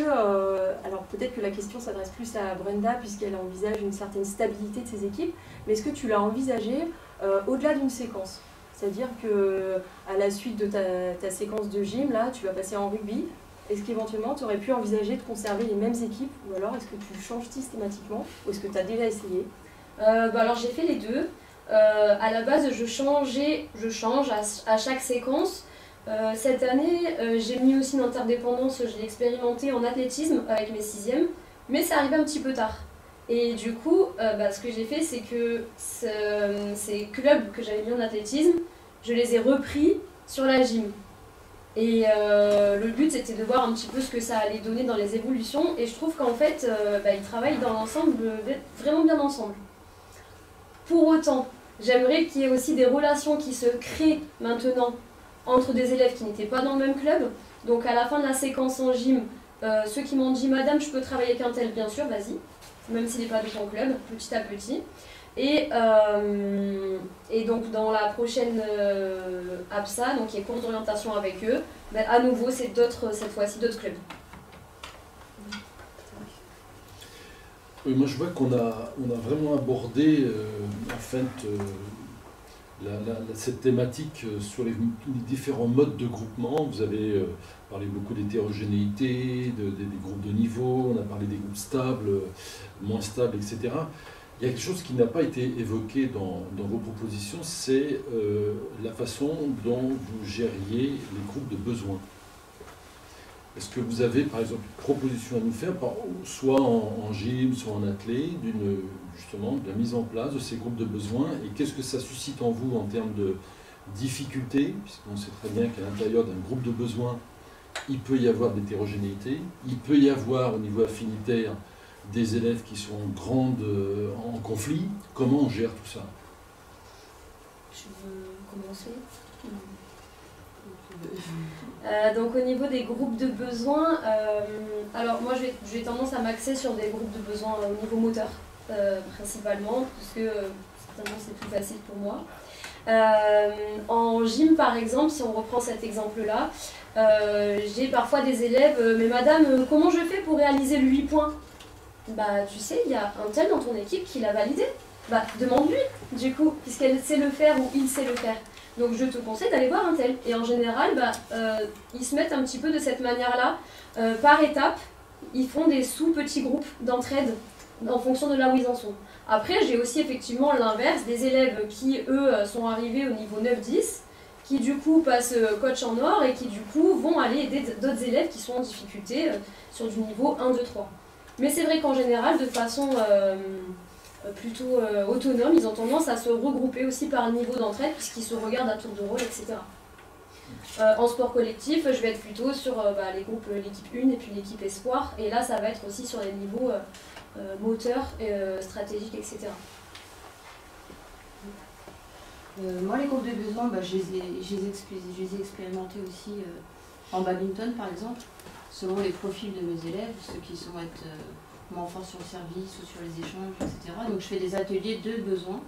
alors peut-être que la question s'adresse plus à Brenda puisqu'elle envisage une certaine stabilité de ses équipes, mais est-ce que tu l'as envisagé au-delà d'une séquence? C'est-à-dire qu'à la suite de ta séquence de gym, là, tu vas passer en rugby. Est-ce qu'éventuellement tu aurais pu envisager de conserver les mêmes équipes, ou alors est-ce que tu changes systématiquement, ou est-ce que tu as déjà essayé? Alors j'ai fait les deux. À la base je change à chaque séquence. Cette année j'ai mis aussi une interdépendance, je l'ai expérimenté en athlétisme avec mes 6e, mais c'est arrivé un petit peu tard. Et du coup, ce que j'ai fait, c'est que ces clubs que j'avais mis en athlétisme, je les ai repris sur la gym. Et le but, c'était de voir un petit peu ce que ça allait donner dans les évolutions. Et je trouve qu'en fait, ils travaillent dans l'ensemble vraiment bien ensemble. Pour autant, j'aimerais qu'il y ait aussi des relations qui se créent maintenant entre des élèves qui n'étaient pas dans le même club. Donc à la fin de la séquence en gym, ceux qui m'ont dit « Madame, je peux travailler avec un tel ?» Bien sûr, vas-y. Même s'il n'est pas de ton club, petit à petit. Et donc dans la prochaine APSA, donc qui est cours d'orientation avec eux, à nouveau c'est cette fois-ci d'autres clubs. Oui, moi je vois qu'on a vraiment abordé cette thématique sur les différents modes de groupement. Vous avez parlé beaucoup d'hétérogénéité, des groupes de niveau, on a parlé des groupes stables, moins stables, etc. Il y a quelque chose qui n'a pas été évoqué dans vos propositions, c'est la façon dont vous gériez les groupes de besoins. Est-ce que vous avez, par exemple, une proposition à nous faire, soit en gym, soit en athlé, justement, de la mise en place de ces groupes de besoins, et qu'est-ce que ça suscite en vous en termes de difficultés, puisqu'on sait très bien qu'à l'intérieur d'un groupe de besoins, il peut y avoir de l'hétérogénéité, il peut y avoir au niveau affinitaire des élèves qui sont en conflit. Comment on gère tout ça? Je veux commencer. Donc au niveau des groupes de besoins, alors moi j'ai tendance à m'axer sur des groupes de besoins au niveau moteur principalement, puisque certainement c'est plus facile pour moi. En gym par exemple, si on reprend cet exemple-là, j'ai parfois des élèves, mais madame, comment je fais pour réaliser le 8 points? Tu sais, il y a un tel dans ton équipe qui l'a validé. Demande-lui du coup, puisqu'elle sait le faire ou il sait le faire. Donc je te conseille d'aller voir un tel. Et en général, ils se mettent un petit peu de cette manière-là. Par étape, ils font des sous-petits groupes d'entraide en fonction de là où ils en sont. Après, j'ai aussi effectivement l'inverse, des élèves qui, eux, sont arrivés au niveau 9-10, qui du coup passent coach en or et qui du coup vont aller aider d'autres élèves qui sont en difficulté sur du niveau 1, 2, 3. Mais c'est vrai qu'en général, de façon plutôt autonomes, ils ont tendance à se regrouper aussi par niveau d'entraide puisqu'ils se regardent à tour de rôle, etc. En sport collectif, je vais être plutôt sur les groupes, l'équipe 1 et puis l'équipe espoir, et là ça va être aussi sur les niveaux moteurs, stratégiques, etc. Moi les groupes de besoins, je les ai expérimentés aussi en badminton par exemple, selon les profils de mes élèves, ceux qui sont moins forts sur le service ou sur les échanges, etc. Donc je fais des ateliers de besoins,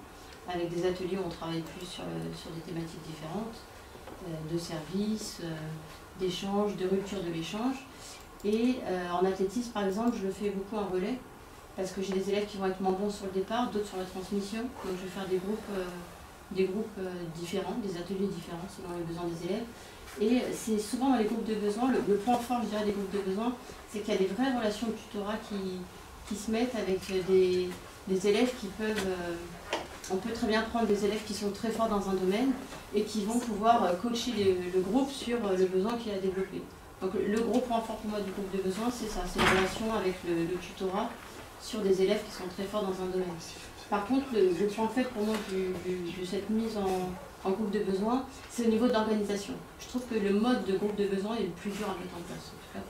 avec des ateliers où on travaille plus sur des thématiques différentes. de service, d'échange, de rupture de l'échange. Et en athlétisme, par exemple, je le fais beaucoup en relais, parce que j'ai des élèves qui vont être moins bons sur le départ, d'autres sur la transmission. Donc je vais faire des groupes différents, des ateliers différents selon les besoins des élèves. Et c'est souvent dans les groupes de besoins, le point fort, je dirais, des groupes de besoins, c'est qu'il y a des vraies relations de tutorat qui se mettent avec des élèves qui peuvent... on peut très bien prendre des élèves qui sont très forts dans un domaine et qui vont pouvoir coacher le groupe sur le besoin qu'il a développé. Donc le gros point fort pour moi du groupe de besoins, c'est ça, c'est la relation avec le tutorat sur des élèves qui sont très forts dans un domaine. Par contre, le point faible pour moi de cette mise en groupe de besoins, c'est au niveau de l'organisation. Je trouve que le mode de groupe de besoins est le plus dur à mettre en place, en tout cas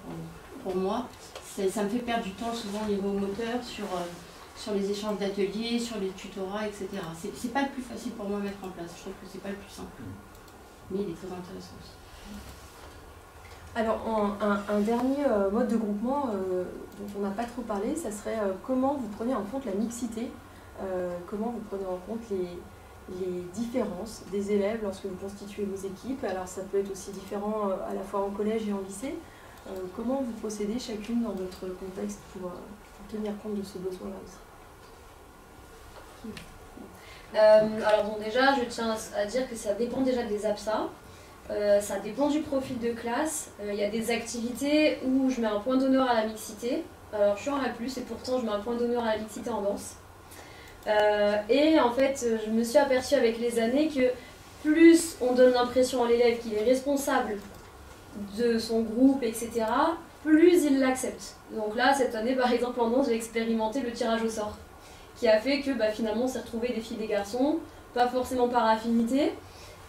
pour moi. Ça me fait perdre du temps souvent au niveau moteur sur les échanges d'ateliers, sur les tutorats, etc. C'est pas le plus facile pour moi à mettre en place, je trouve que c'est pas le plus simple. Mais il est très intéressant aussi. Alors, un dernier mode de groupement dont on n'a pas trop parlé, ça serait comment vous prenez en compte la mixité, comment vous prenez en compte les différences des élèves lorsque vous constituez vos équipes. Alors, ça peut être aussi différent à la fois en collège et en lycée. Comment vous procédez chacune dans votre contexte pour tenir compte de ce besoin-là aussi? Alors bon, déjà, je tiens à dire que ça dépend déjà des APSA. Ça dépend du profil de classe. Il y a des activités où je mets un point d'honneur à la mixité. Alors je suis en A+, et pourtant je mets un point d'honneur à la mixité en danse. Et en fait, je me suis aperçue avec les années que plus on donne l'impression à l'élève qu'il est responsable de son groupe, etc., plus il l'accepte. Donc là, cette année, par exemple, en danse, j'ai expérimenté le tirage au sort, qui a fait que finalement, on s'est retrouvé des filles et des garçons, pas forcément par affinité.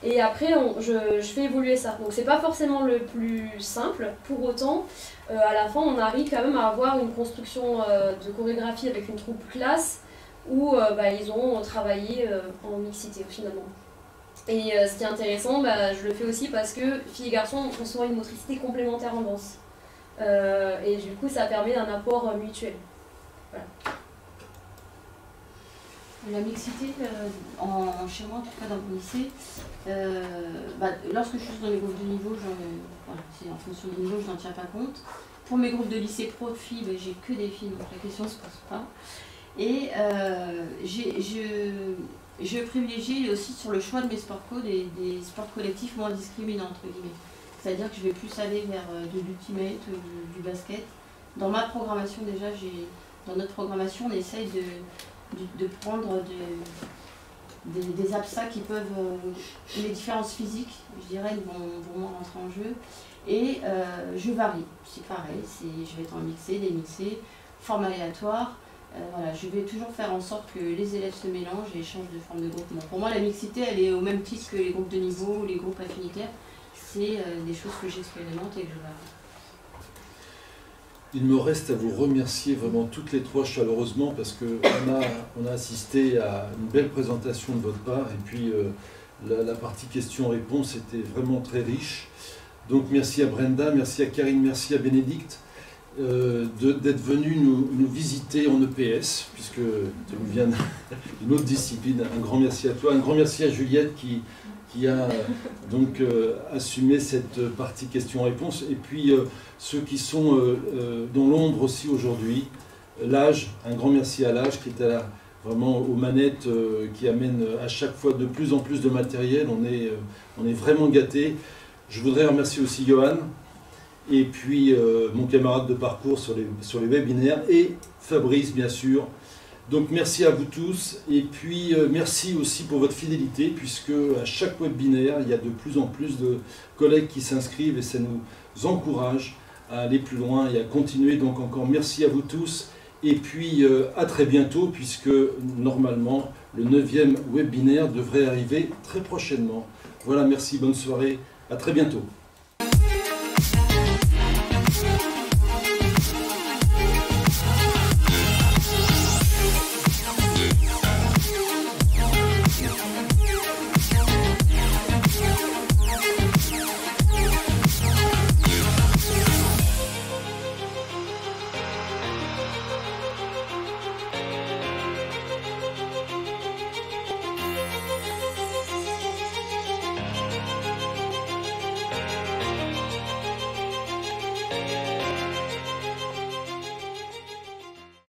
Et après, je fais évoluer ça. Donc c'est pas forcément le plus simple. Pour autant, à la fin, on arrive quand même à avoir une construction de chorégraphie avec une troupe classe où ils ont travaillé en mixité finalement. Et ce qui est intéressant, je le fais aussi parce que filles et garçons ont souvent une motricité complémentaire en danse. Et du coup, ça permet un apport mutuel. Voilà. La mixité, chez moi, en tout cas dans mon lycée, lorsque je suis dans les groupes de niveau, c'est en fonction du niveau, je n'en tiens pas compte. Pour mes groupes de lycée pro de filles, j'ai que des filles, donc la question ne se pose pas. Et je privilégie aussi sur le choix de mes sports co des sports collectifs moins discriminants, entre guillemets. C'est-à-dire que je vais plus aller vers de l'ultimate ou du basket. Dans ma programmation, déjà, dans notre programmation, on essaye de prendre des APSA qui peuvent, les différences physiques, je dirais, vont moins rentrer en jeu. Et je varie, c'est pareil, je vais être en mixé, démixé, forme aléatoire. Voilà, je vais toujours faire en sorte que les élèves se mélangent et changent de forme de groupement. Pour moi, la mixité, elle est au même titre que les groupes de niveau ou les groupes affinitaires. C'est des choses que j'expérimente et que je varie. Il me reste à vous remercier vraiment toutes les trois chaleureusement parce qu'on a assisté à une belle présentation de votre part et puis la partie questions-réponses était vraiment très riche. Donc merci à Brenda, merci à Karine, merci à Bénédicte d'être venue nous visiter en EPS puisque tu nous viens d'une autre discipline. Un grand merci à toi, un grand merci à Juliette qui a donc assumé cette partie questions-réponses, et puis ceux qui sont dans l'ombre aussi aujourd'hui, l'âge, un grand merci à l'âge qui était là vraiment aux manettes, qui amène à chaque fois de plus en plus de matériel, on est vraiment gâtés. Je voudrais remercier aussi Johan, et puis mon camarade de parcours sur les webinaires, et Fabrice bien sûr. Donc merci à vous tous et puis merci aussi pour votre fidélité puisque à chaque webinaire il y a de plus en plus de collègues qui s'inscrivent et ça nous encourage à aller plus loin et à continuer. Donc encore merci à vous tous et puis à très bientôt puisque normalement le 9e webinaire devrait arriver très prochainement. Voilà, merci, bonne soirée, à très bientôt.